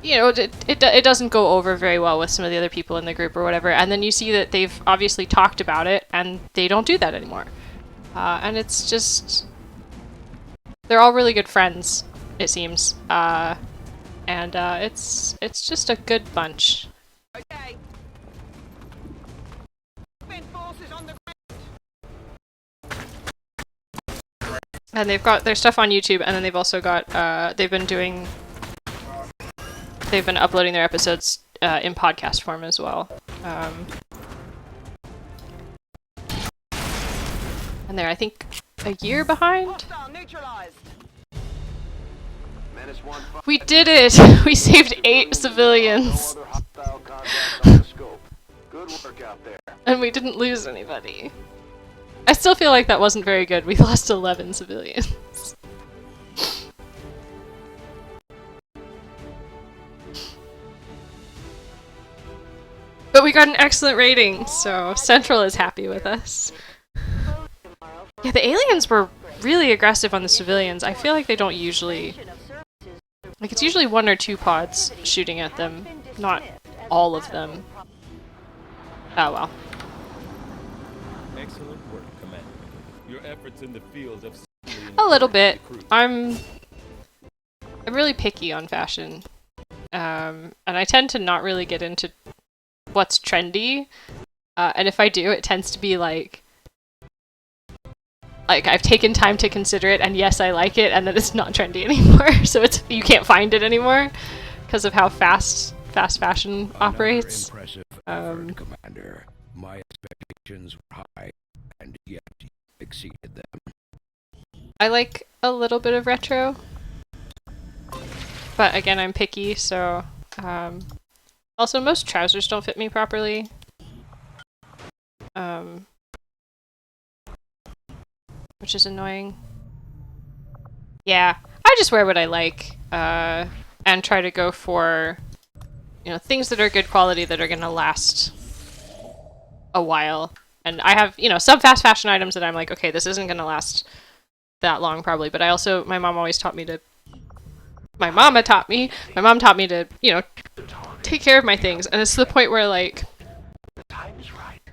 [SPEAKER 1] you know, it doesn't go over very well with some of the other people in the group or whatever, and then you see that they've obviously talked about it and they don't do that anymore. And it's just, they're all really good friends, it seems. And it's just a good bunch.
[SPEAKER 5] Okay. Spin forces on the ground.
[SPEAKER 1] And they've got their stuff on YouTube, and then they've also got, they've been uploading their episodes in podcast form as well. And they're, I think, a year behind?
[SPEAKER 5] Hostile neutralized.
[SPEAKER 2] Menace 1-5.
[SPEAKER 1] We did it! We saved 8 civilians!
[SPEAKER 2] No other hostile contacts on the scope. Good work out there.
[SPEAKER 1] And we didn't lose anybody. I still feel like that wasn't very good. We lost 11 civilians. But we got an excellent rating, so Central is happy with us. Yeah, the aliens were really aggressive on the civilians. I feel like they don't usually... Like, it's usually 1 or 2 pods shooting at them, not all of them. Oh well.
[SPEAKER 7] Excellent work, Commander. Your efforts in the field have certainly
[SPEAKER 1] A little bit.
[SPEAKER 7] increased.
[SPEAKER 1] I'm really picky on fashion. And I tend to not really get into what's trendy. And if I do, it tends to be like I've taken time to consider it, and yes, I like it, and then it's not trendy anymore. So you can't find it anymore because of how fast fashion operates.
[SPEAKER 6] Another impressive effort, Commander. My expectations were high, and yet you exceeded them.
[SPEAKER 1] I like a little bit of retro, but again, I'm picky, so also most trousers don't fit me properly. Which is annoying. Yeah, I just wear what I like, and try to go for, you know, things that are good quality that are gonna last a while. And I have, you know, some fast fashion items that I'm like, okay, this isn't gonna last that long probably, but I also, my mom taught me to, my mom taught me to, you know, take care of my things, and it's to the point where, like,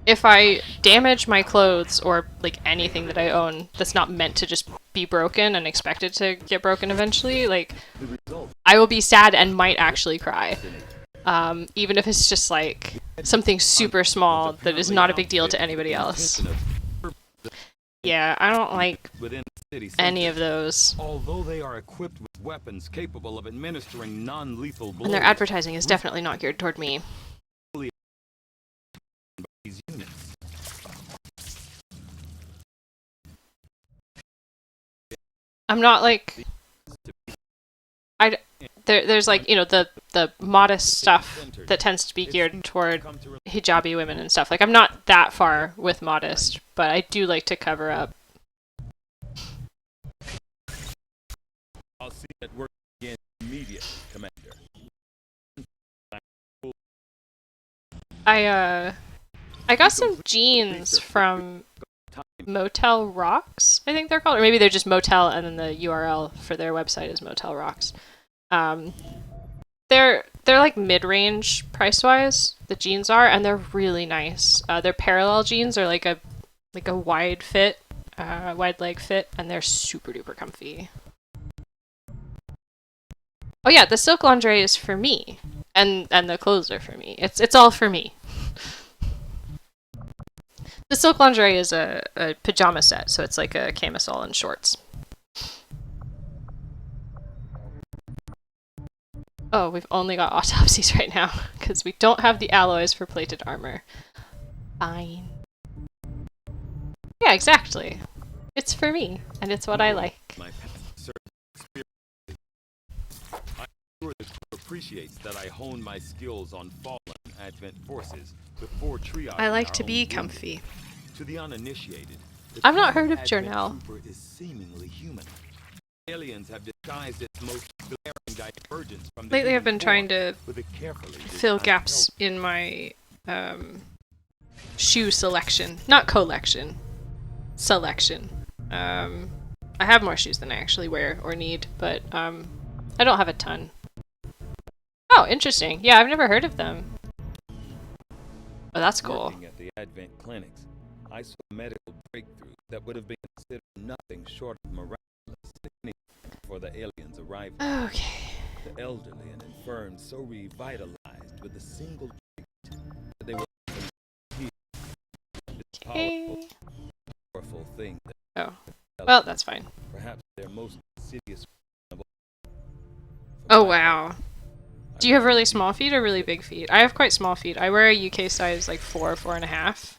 [SPEAKER 1] if I damage my clothes or, like, anything that I own that's not meant to just be broken and expected to get broken eventually, like, I will be sad and might actually cry. Even if it's just, like, something super small that is not a big deal to anybody else. Yeah, I don't like any of those.
[SPEAKER 7] Although they are equipped with weapons capable of administering non-lethal blows,
[SPEAKER 1] And their advertising is definitely not geared toward me.
[SPEAKER 7] these units.
[SPEAKER 1] I'm not like... There's like, you know, the modest stuff that tends to be geared toward hijabi women and stuff. Like, I'm not that far with modest, but I do like to cover up.
[SPEAKER 7] I'll see that work again immediately, Commander.
[SPEAKER 1] I got some jeans from Motel Rocks, I think they're called. Or maybe they're just Motel and then the URL for their website is Motel Rocks. They're like mid-range price-wise, the jeans are, and they're really nice. Their parallel jeans are like a wide fit, wide leg fit, and they're super duper comfy. Oh yeah, the silk lingerie is for me, and the clothes are for me. It's all for me. The silk lingerie is a pajama set, so it's like a camisole and shorts. Oh, we've only got autopsies right now, because we don't have the alloys for plated armor. Fine. Yeah, exactly. It's for me, and it's what I like.
[SPEAKER 7] My past service experience. I'm sure the crew appreciates that I hone my skills on fallen Advent forces before triaging
[SPEAKER 1] I like
[SPEAKER 7] our
[SPEAKER 1] to
[SPEAKER 7] own
[SPEAKER 1] be
[SPEAKER 7] wounded.
[SPEAKER 1] comfy.
[SPEAKER 7] To the uninitiated, the
[SPEAKER 1] I've not
[SPEAKER 7] common
[SPEAKER 1] heard of
[SPEAKER 7] Advent
[SPEAKER 1] Journal.
[SPEAKER 7] trooper is seemingly human. Aliens have disguised its most glaring divergence from the
[SPEAKER 1] Lately I've
[SPEAKER 7] human
[SPEAKER 1] been trying
[SPEAKER 7] form
[SPEAKER 1] to
[SPEAKER 7] with a carefully
[SPEAKER 1] fill
[SPEAKER 7] designed
[SPEAKER 1] gaps in my shoe selection. Not collection. Selection. I have more shoes than I actually wear or need, but I don't have a ton. Oh, interesting. Yeah, I've never heard of them. Oh, that's cool.
[SPEAKER 7] Working at the Advent clinics, I saw a medical breakthrough that would have been considered nothing short of miraculous for the aliens' arrival.
[SPEAKER 1] Okay.
[SPEAKER 7] The elderly and infirm so revitalized with a single treatment that they were healed. This
[SPEAKER 1] Okay.
[SPEAKER 7] powerful thing that
[SPEAKER 1] Oh. Well, that's fine.
[SPEAKER 7] perhaps their most insidious of all.
[SPEAKER 1] Oh, wow. Do you have really small feet or really big feet? I have quite small feet. I wear a UK size like 4.5.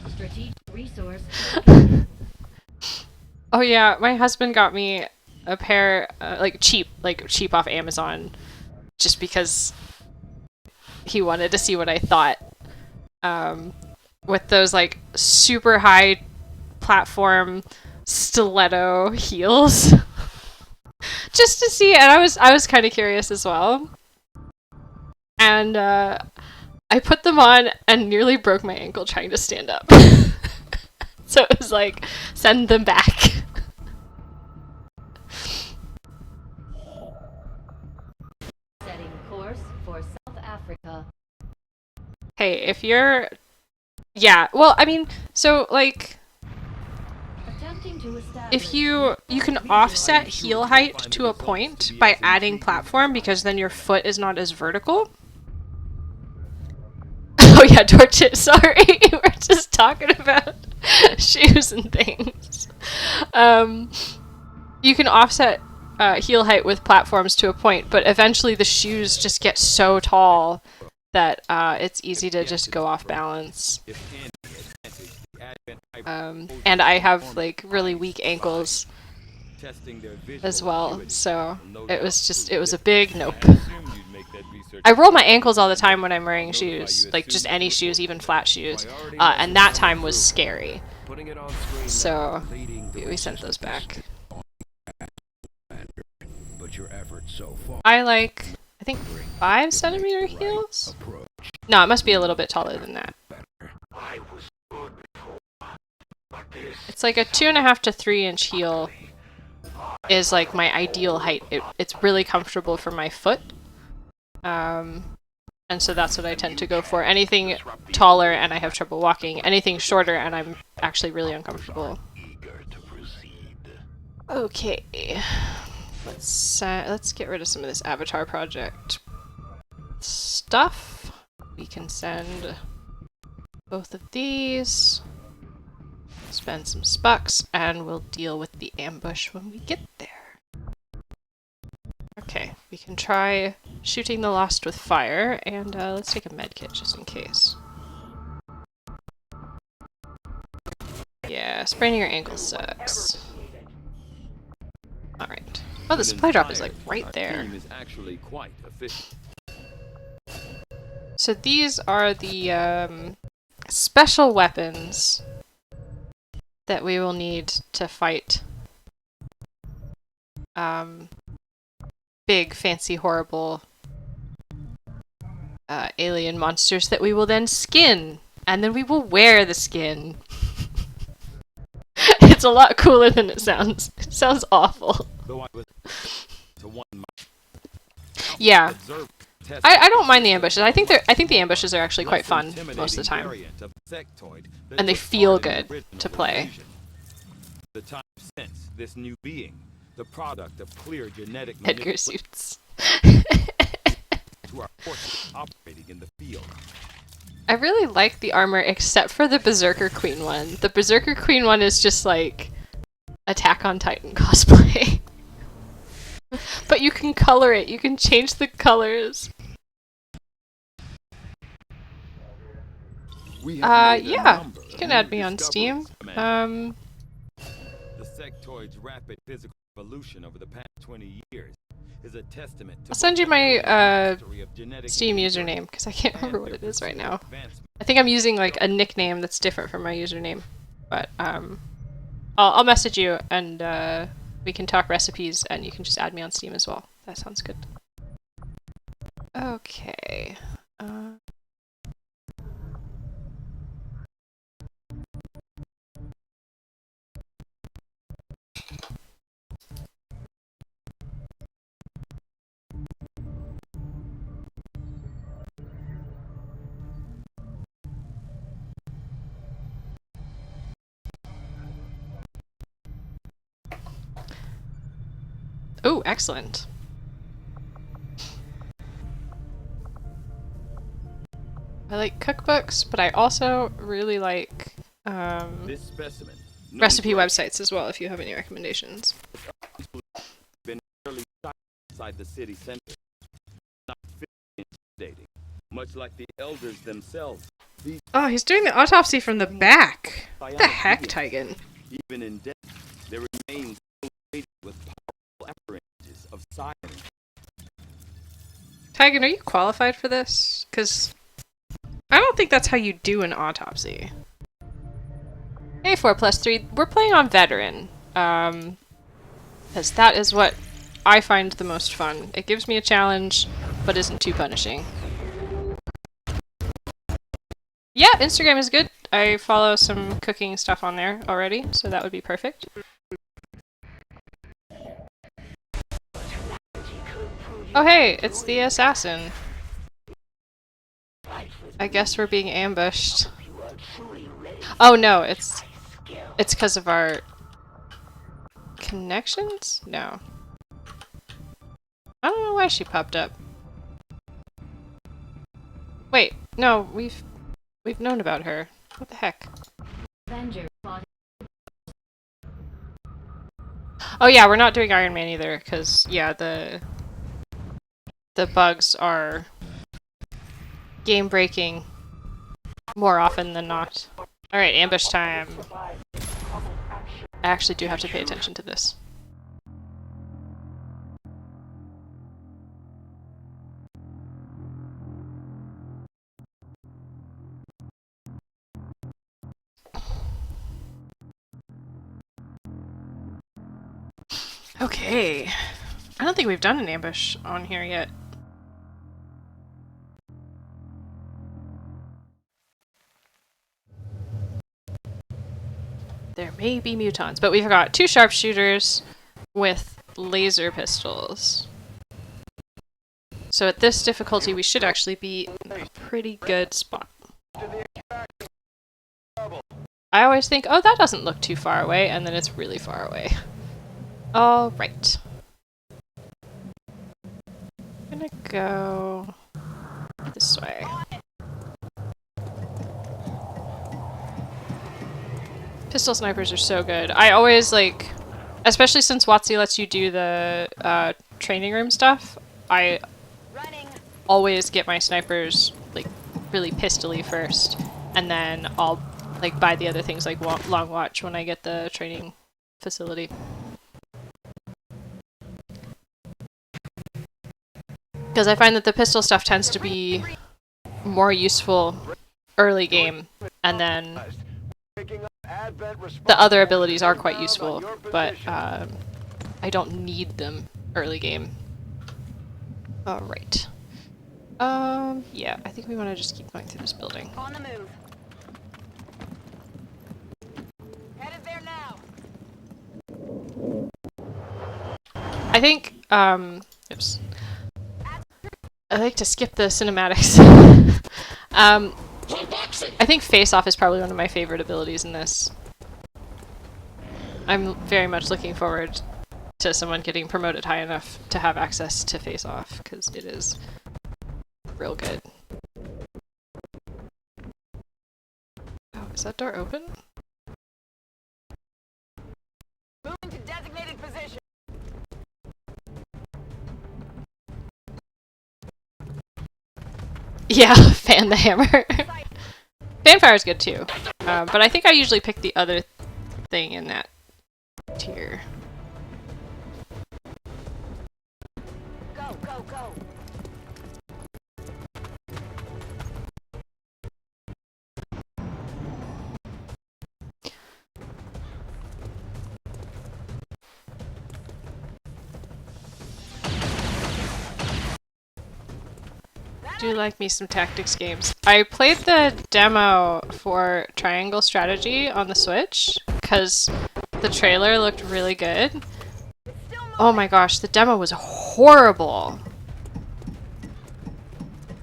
[SPEAKER 4] Strategic resource.
[SPEAKER 1] Oh yeah, my husband got me a pair, like cheap off Amazon, just because he wanted to see what I thought. With those like super high platform stiletto heels, just to see. And I was kind of curious as well. And I put them on and nearly broke my ankle trying to stand up. So it was like, send them back.
[SPEAKER 4] Setting course for South Africa.
[SPEAKER 1] Hey, if you're... Yeah, well, I mean, so, like,
[SPEAKER 4] Attempting to establish
[SPEAKER 1] if you can offset heel height to a point by adding platform, because then your foot is not as vertical. Oh yeah, torches, sorry. We're just talking about shoes and things. You can offset heel height with platforms to a point, but eventually the shoes just get so tall that it's easy to just go off balance. And I have like really weak ankles as well, so it was a big nope. I roll my ankles all the time when I'm wearing shoes, like just any shoes, even flat shoes, and that time was scary.
[SPEAKER 6] Putting it on screen
[SPEAKER 1] So
[SPEAKER 6] now, leading the
[SPEAKER 1] we sent those
[SPEAKER 6] resistance.
[SPEAKER 1] back.
[SPEAKER 6] But your efforts so far
[SPEAKER 1] I like, I think,
[SPEAKER 6] bring
[SPEAKER 1] 5
[SPEAKER 6] if
[SPEAKER 1] centimeter
[SPEAKER 6] makes the right
[SPEAKER 1] heels?
[SPEAKER 6] approach
[SPEAKER 1] No, it must be a little bit taller than that.
[SPEAKER 6] better.
[SPEAKER 2] I was good before, but this
[SPEAKER 1] It's like a 2.5 to 3 inch heel is like my ideal height. It's really comfortable for my foot. And so that's what I tend to go for. Anything taller and I have trouble walking. Anything shorter and I'm actually really uncomfortable.
[SPEAKER 2] eager to proceed.
[SPEAKER 1] Okay. Let's get rid of some of this Avatar project stuff. We can send both of these. Spend some spucks, and we'll deal with the ambush when we get there. Okay, we can try shooting the Lost with fire, and let's take a med kit just in case. Yeah, spraining your ankle sucks. Alright. Oh, the supply drop is like right there.
[SPEAKER 7] Team is actually quite efficient.
[SPEAKER 1] So these are the special weapons that we will need to fight big, fancy, horrible alien monsters that we will then skin, and then we will wear the skin. It's a lot cooler than it sounds. It sounds awful.
[SPEAKER 7] Though I was to one
[SPEAKER 1] Yeah.
[SPEAKER 7] observe test
[SPEAKER 1] I don't mind the ambushes. I think the ambushes are actually quite fun most of the time. And they feel good to play.
[SPEAKER 7] The time since this new being, the product of clear genetic
[SPEAKER 1] Edgar
[SPEAKER 7] manipulation
[SPEAKER 1] suits.
[SPEAKER 7] to our forces operating in the field.
[SPEAKER 1] I really like the armor except for the Berserker Queen one. The Berserker Queen one is just like Attack on Titan cosplay. But you can color it. You can change the colors.
[SPEAKER 7] We have made a
[SPEAKER 1] Yeah.
[SPEAKER 7] number
[SPEAKER 1] You
[SPEAKER 7] of
[SPEAKER 1] can
[SPEAKER 7] new
[SPEAKER 1] add me on Steam.
[SPEAKER 7] discoveries, Commander. The sectoid's rapid physical evolution over the past 20 years is a testament to
[SPEAKER 1] I'll send you
[SPEAKER 7] both
[SPEAKER 1] my
[SPEAKER 7] the mastery of genetic
[SPEAKER 1] Steam
[SPEAKER 7] engineering
[SPEAKER 1] username because I can't remember
[SPEAKER 7] and
[SPEAKER 1] what
[SPEAKER 7] their
[SPEAKER 1] it is right
[SPEAKER 7] pursuit
[SPEAKER 1] now.
[SPEAKER 7] of advancement.
[SPEAKER 1] I think I'm using like a nickname that's different from my username. But I'll message you and we can talk recipes and you can just add me on Steam as well. That sounds good. Okay. Oh, excellent. I like cookbooks, but I also really like
[SPEAKER 7] This specimen, known
[SPEAKER 1] recipe
[SPEAKER 7] for
[SPEAKER 1] websites as well, if you have any recommendations.
[SPEAKER 7] been early inside the city center, not physically intimidating, much like the elders themselves. These
[SPEAKER 1] Oh, he's doing the autopsy from the back. What the
[SPEAKER 7] bionic
[SPEAKER 1] heck,
[SPEAKER 7] beings,
[SPEAKER 1] Tigan?
[SPEAKER 7] even in death, there remains weighted with powerful apparences of science.
[SPEAKER 1] Tigan, are you qualified for this? Because I don't think that's how you do an autopsy. Hey, 4+3, we're playing on veteran. Because that is what I find the most fun. It gives me a challenge, but isn't too punishing. Yeah, Instagram is good. I follow some cooking stuff on there already, so that would be perfect. Oh hey, it's the assassin. I guess we're being ambushed. Oh no, it's because of our connections? No. I don't know why she popped up. Wait, no, we've known about her. What the heck?
[SPEAKER 4] Avenger body
[SPEAKER 1] Oh yeah, we're not doing Iron Man either, because yeah, the bugs are game breaking more often than not. Alright, ambush time. I actually do have to pay attention to this. Okay. I don't think we've done an ambush on here yet. There may be mutons, but we've got 2 sharpshooters with laser pistols. So at this difficulty, we should actually be in a pretty good spot. I always think, oh, that doesn't look too far away, and then it's really far away. All right. I'm gonna go this way. Pistol snipers are so good. I always like, especially since WotC lets you do the training room stuff, I always get my snipers like really pistoly first, and then I'll like buy the other things like long watch when I get the training facility. Because I find that the pistol stuff tends to be more useful early game, and then the other abilities are quite useful, but I don't need them early game. Alright. Yeah, I think we want to just keep going through this building.
[SPEAKER 5] On the move. Headed there now.
[SPEAKER 1] I think, oops. I like to skip the cinematics. I think Face Off is probably one of my favorite abilities in this. I'm very much looking forward to someone getting promoted high enough to have access to Face Off, because it is real good. Oh, is that door open?
[SPEAKER 5] Moving to designated position.
[SPEAKER 1] Yeah, fan the hammer. Fanfire's good too, but I think I usually pick the other thing in that tier.
[SPEAKER 5] Go, go, go.
[SPEAKER 1] I do like me some tactics games. I played the demo for Triangle Strategy on the Switch because the trailer looked really good. Oh my gosh, the demo was horrible.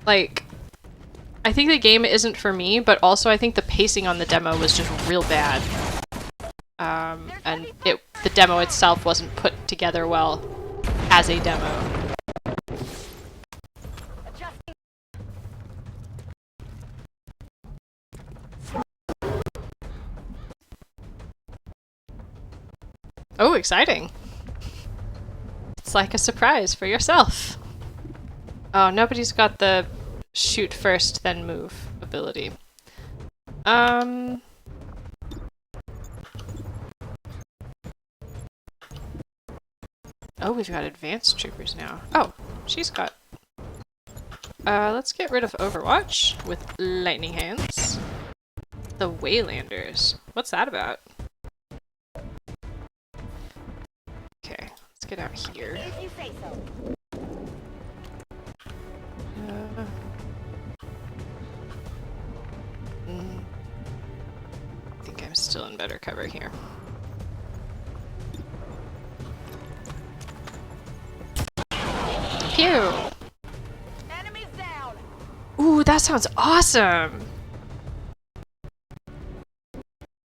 [SPEAKER 1] Like, I think the game isn't for me, but also I think the pacing on the demo was just real bad. And the demo itself wasn't put together well as a demo. Oh, exciting. It's like a surprise for yourself. Oh, nobody's got the shoot first, then move ability. Oh, we've got advanced troopers now. Oh, she's got... let's get rid of Overwatch with lightning hands. The Waylanders. What's that about? Okay, let's get out here.
[SPEAKER 5] If you say so.
[SPEAKER 1] I think I'm still in better cover here. Pew!
[SPEAKER 5] Enemies down.
[SPEAKER 1] Ooh, that sounds awesome!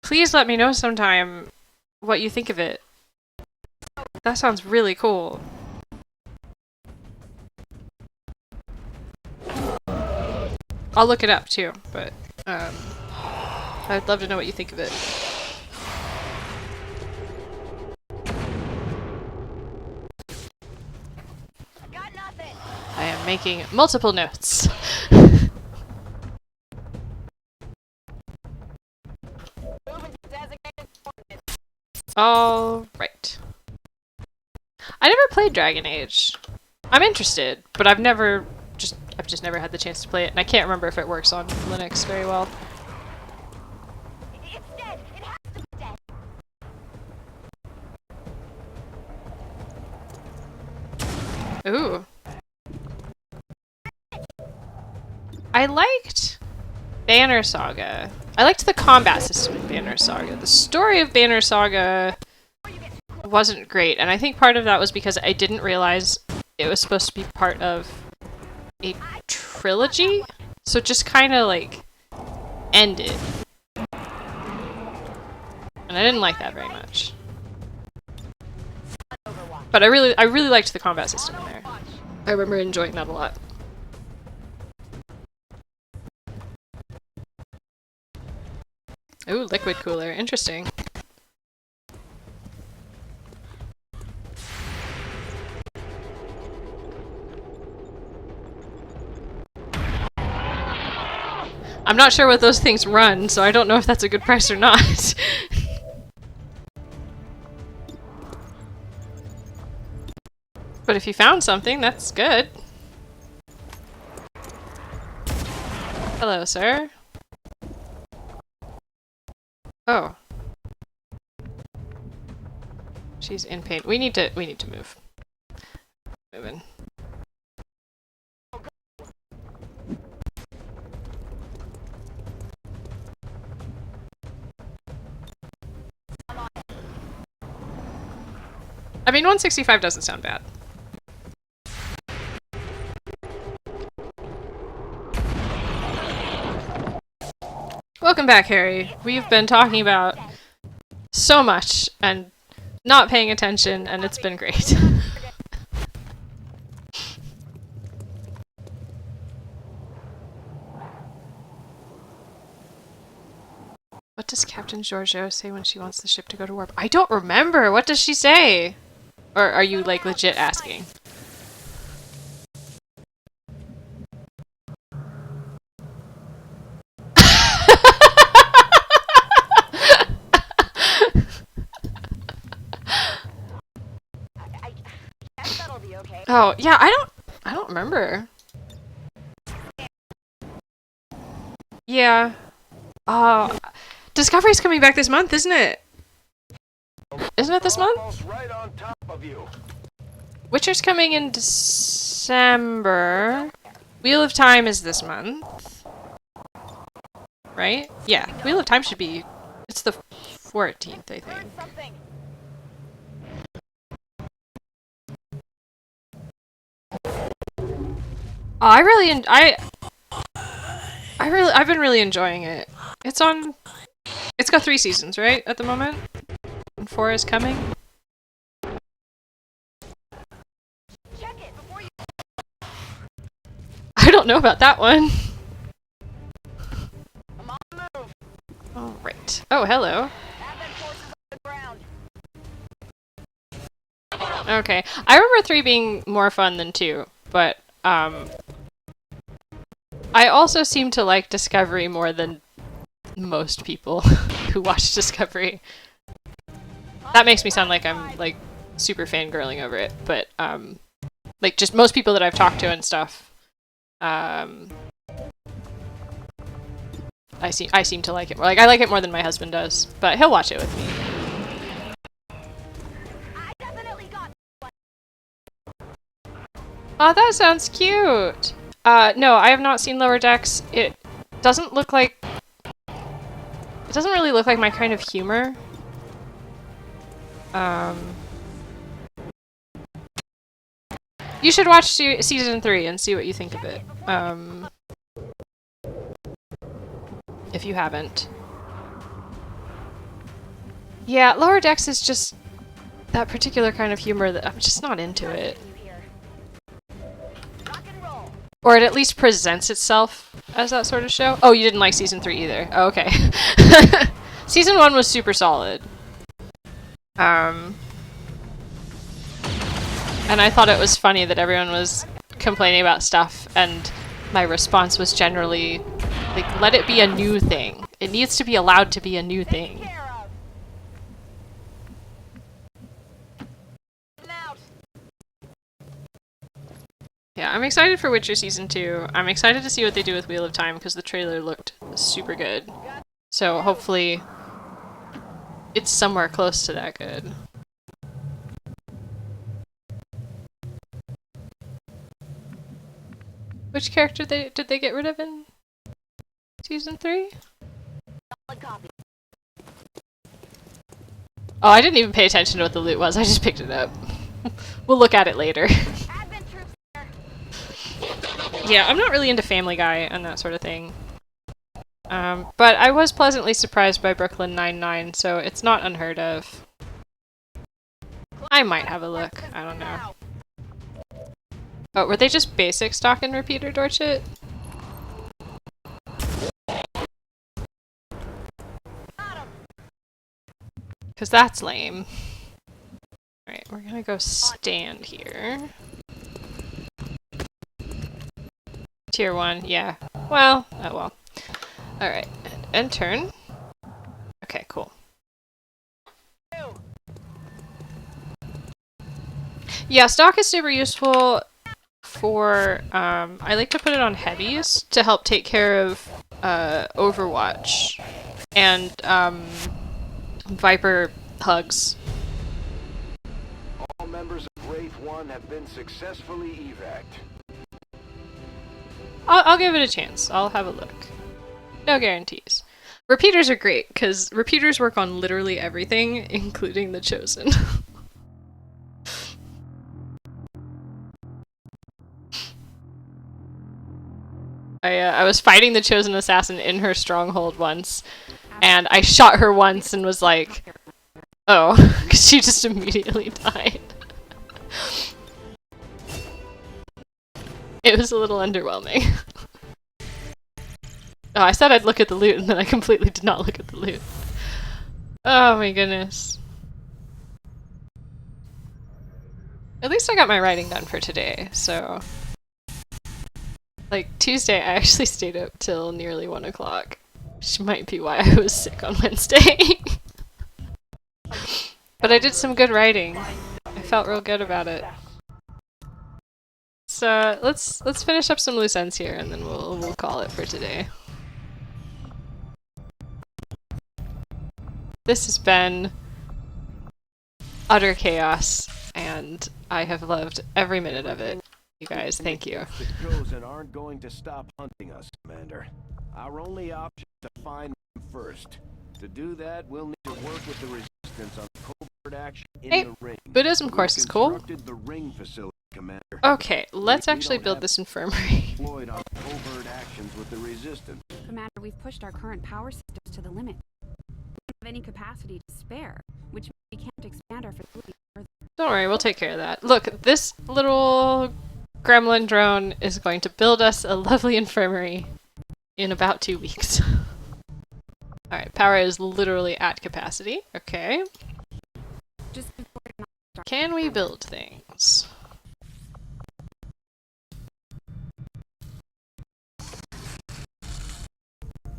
[SPEAKER 1] Please let me know sometime what you think of it. That sounds really cool. I'll look it up too, but I'd love to know what you think of it.
[SPEAKER 5] I got nothing.
[SPEAKER 1] I am making multiple notes.
[SPEAKER 5] Moving to designated coordinates.
[SPEAKER 1] All right. I never played Dragon Age. I'm interested, but I've just never had the chance to play it, and I can't remember if it works on Linux very well.
[SPEAKER 5] It's dead. It has to be dead.
[SPEAKER 1] Ooh. I liked Banner Saga. I liked the combat system in Banner Saga. The story of Banner Saga wasn't great, and I think part of that was because I didn't realize it was supposed to be part of a trilogy, so it just kind of like ended. And I didn't like that very much. But I really liked the combat system in there. I remember enjoying that a lot. Ooh, liquid cooler. Interesting. I'm not sure what those things run, so I don't know if that's a good price or not. But if you found something, that's good. Hello, sir. Oh. She's in pain. We need to move. Moving. I mean, 165 doesn't sound bad. Welcome back, Harry. We've been talking about so much and not paying attention, and it's been great. What does Captain Giorgio say when she wants the ship to go to warp? I don't remember! What does she say? Or are you, like, legit asking? Oh, yeah, I don't remember. Yeah. Oh, Discovery's coming back this month, isn't it? Isn't it this month?
[SPEAKER 2] Right on top of you.
[SPEAKER 1] Witcher's coming in December. Wheel of Time is this month. Right? Yeah, Wheel of Time should be... It's the 14th, I think. Oh, I've been really enjoying it. It's got 3 seasons, right, at the moment? And 4 is coming? I don't know about that one. Alright. Oh, hello. Okay. I remember 3 being more fun than 2, but, I also seem to like Discovery more than most people who watch Discovery. That makes me sound like I'm, like, super fangirling over it, but, like, just most people that I've talked to and stuff, I seem to like it more. Like, I like it more than my husband does, but he'll watch it with me. Oh, that sounds cute! No, I have not seen Lower Decks. It doesn't look like... It doesn't really look like my kind of humor. You should watch season 3 and see what you think of it. If you haven't. Yeah, Lower Decks is just that particular kind of humor that I'm just not into it. Or it at least presents itself as that sort of show. Oh, you didn't like season 3 either. Oh, okay. Season 1 was super solid. And I thought it was funny that everyone was complaining about stuff, and my response was generally, like, let it be a new thing. It needs to be allowed to be a new thing. Yeah, I'm excited for Witcher Season 2. I'm excited to see what they do with Wheel of Time, because the trailer looked super good. So hopefully it's somewhere close to that good. Which character did they get rid of in season 3?
[SPEAKER 3] Solid copy.
[SPEAKER 1] Oh, I didn't even pay attention to what the loot was. I just picked it up. We'll look at it later.
[SPEAKER 3] Advent troops there.
[SPEAKER 1] Yeah, I'm not really into Family Guy and that sort of thing. But I was pleasantly surprised by Brooklyn Nine-Nine, so it's not unheard of. I might have a look. I don't know. Oh, were they just basic stock and repeater Dorchit? Because that's lame. Alright, we're gonna go stand here. Tier 1, yeah. Well, oh well. Alright, and turn. Okay, cool. Yeah, stock is super useful for, I like to put it on heavies to help take care of, Overwatch and, Viper hugs.
[SPEAKER 2] All members of Wraith 1 have been successfully evac'd.
[SPEAKER 1] I'll give it a chance. I'll have a look. No guarantees. Repeaters are great, because repeaters work on literally everything, including the Chosen. I was fighting the Chosen Assassin in her stronghold once, and I shot her once and was like, oh, because she just immediately died. It was a little underwhelming. Oh, I said I'd look at the loot, and then I completely did not look at the loot. Oh my goodness. At least I got my writing done for today, so... Like, Tuesday I actually stayed up till nearly 1 o'clock. Which might be why I was sick on Wednesday. But I did some good writing. I felt real good about it. So, let's finish up some loose ends here, and then we'll call it for today. This has been utter chaos, and I have loved every minute of it. You guys, thank you.
[SPEAKER 6] The Chosen aren't going to stop hunting us, Commander. Our only option is to find them first. To do that, we'll need to work with the Resistance on covert action in
[SPEAKER 1] Hey,
[SPEAKER 6] the ring.
[SPEAKER 1] Buddhism course is cool.
[SPEAKER 6] Constructed the ring facility, Commander.
[SPEAKER 1] Okay, let's
[SPEAKER 6] We
[SPEAKER 1] actually
[SPEAKER 6] don't
[SPEAKER 1] build
[SPEAKER 6] have
[SPEAKER 1] this infirmary.
[SPEAKER 6] deployed on covert actions with the Resistance.
[SPEAKER 3] Commander, we've pushed our current power systems to the limit. We don't have any capacity to spare, which means we can't expand our facility further.
[SPEAKER 1] Don't worry, we'll take care of that. Look, this little gremlin drone is going to build us a lovely infirmary in about 2 weeks. Alright, power is literally at capacity. Okay.
[SPEAKER 3] Just before it starts.
[SPEAKER 1] Can we build things?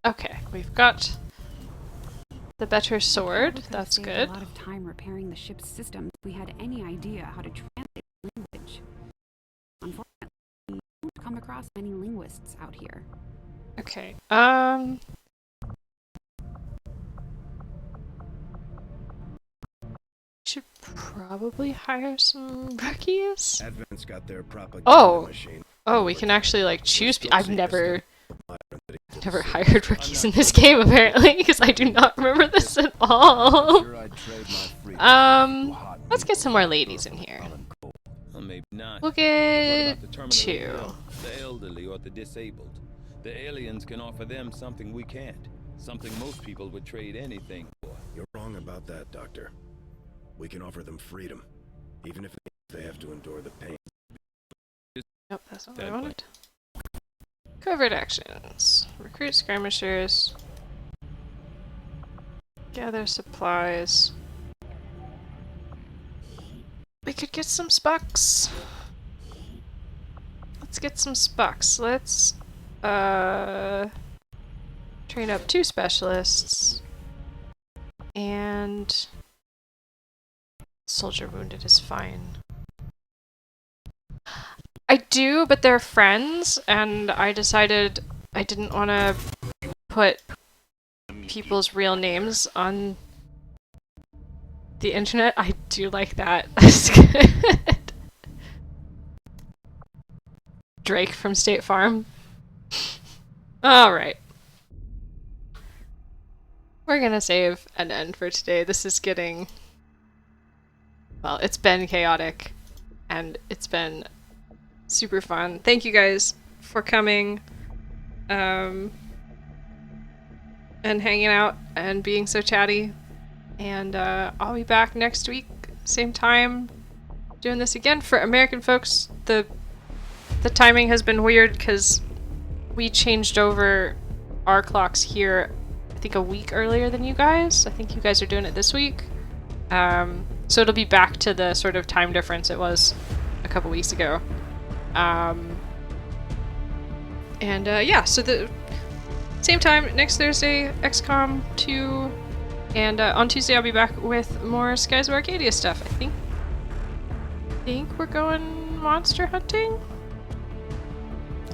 [SPEAKER 1] Okay, we've got the better sword. That's
[SPEAKER 3] Saved
[SPEAKER 1] good.
[SPEAKER 3] A lot of time repairing the ship's systems. We had any idea how to translate the language. Unfortunately, we don't come across many linguists out here.
[SPEAKER 1] Okay, should probably hire some rookies.
[SPEAKER 6] Advent's got their propaganda
[SPEAKER 1] Oh.
[SPEAKER 6] machine.
[SPEAKER 1] Oh, we can actually like choose. I've never hired rookies in this game apparently because I do not remember this at all.
[SPEAKER 6] Sure, I'd trade my freedom.
[SPEAKER 1] Let's get some more ladies in here.
[SPEAKER 7] Well, maybe not.
[SPEAKER 1] We'll
[SPEAKER 7] What
[SPEAKER 1] get
[SPEAKER 7] about the terminally
[SPEAKER 1] 2.
[SPEAKER 7] ill, the elderly, or the disabled? The aliens can offer them something we can't. Something most people would trade anything for.
[SPEAKER 6] You're wrong about that, Doctor. We can offer them freedom, even if they have to endure the pain.
[SPEAKER 1] Nope, that's not what I
[SPEAKER 7] Dead
[SPEAKER 1] wanted. Covert actions. Recruit skirmishers. Gather supplies. We could get some spucks. Let's get some spucks. Let's train up 2 specialists. And soldier wounded is fine. I do, but they're friends, and I decided I didn't want to put people's real names on the internet. I do like that. That's good. Drake from State Farm. Alright. We're gonna save and end for today. This is getting... well, it's been chaotic. And it's been super fun. Thank you guys for coming. And hanging out and being so chatty. And I'll be back next week, same time, doing this again. For American folks, the timing has been weird because we changed over our clocks here, I think a week earlier than you guys. I think you guys are doing it this week. So it'll be back to the sort of time difference it was a couple weeks ago. Yeah, so the same time next Thursday, XCOM 2, and on Tuesday I'll be back with more Skies of Arcadia stuff. I think we're going monster hunting?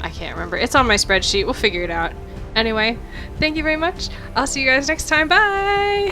[SPEAKER 1] I can't remember. It's on my spreadsheet. We'll figure it out. Anyway, thank you very much. I'll see you guys next time. Bye!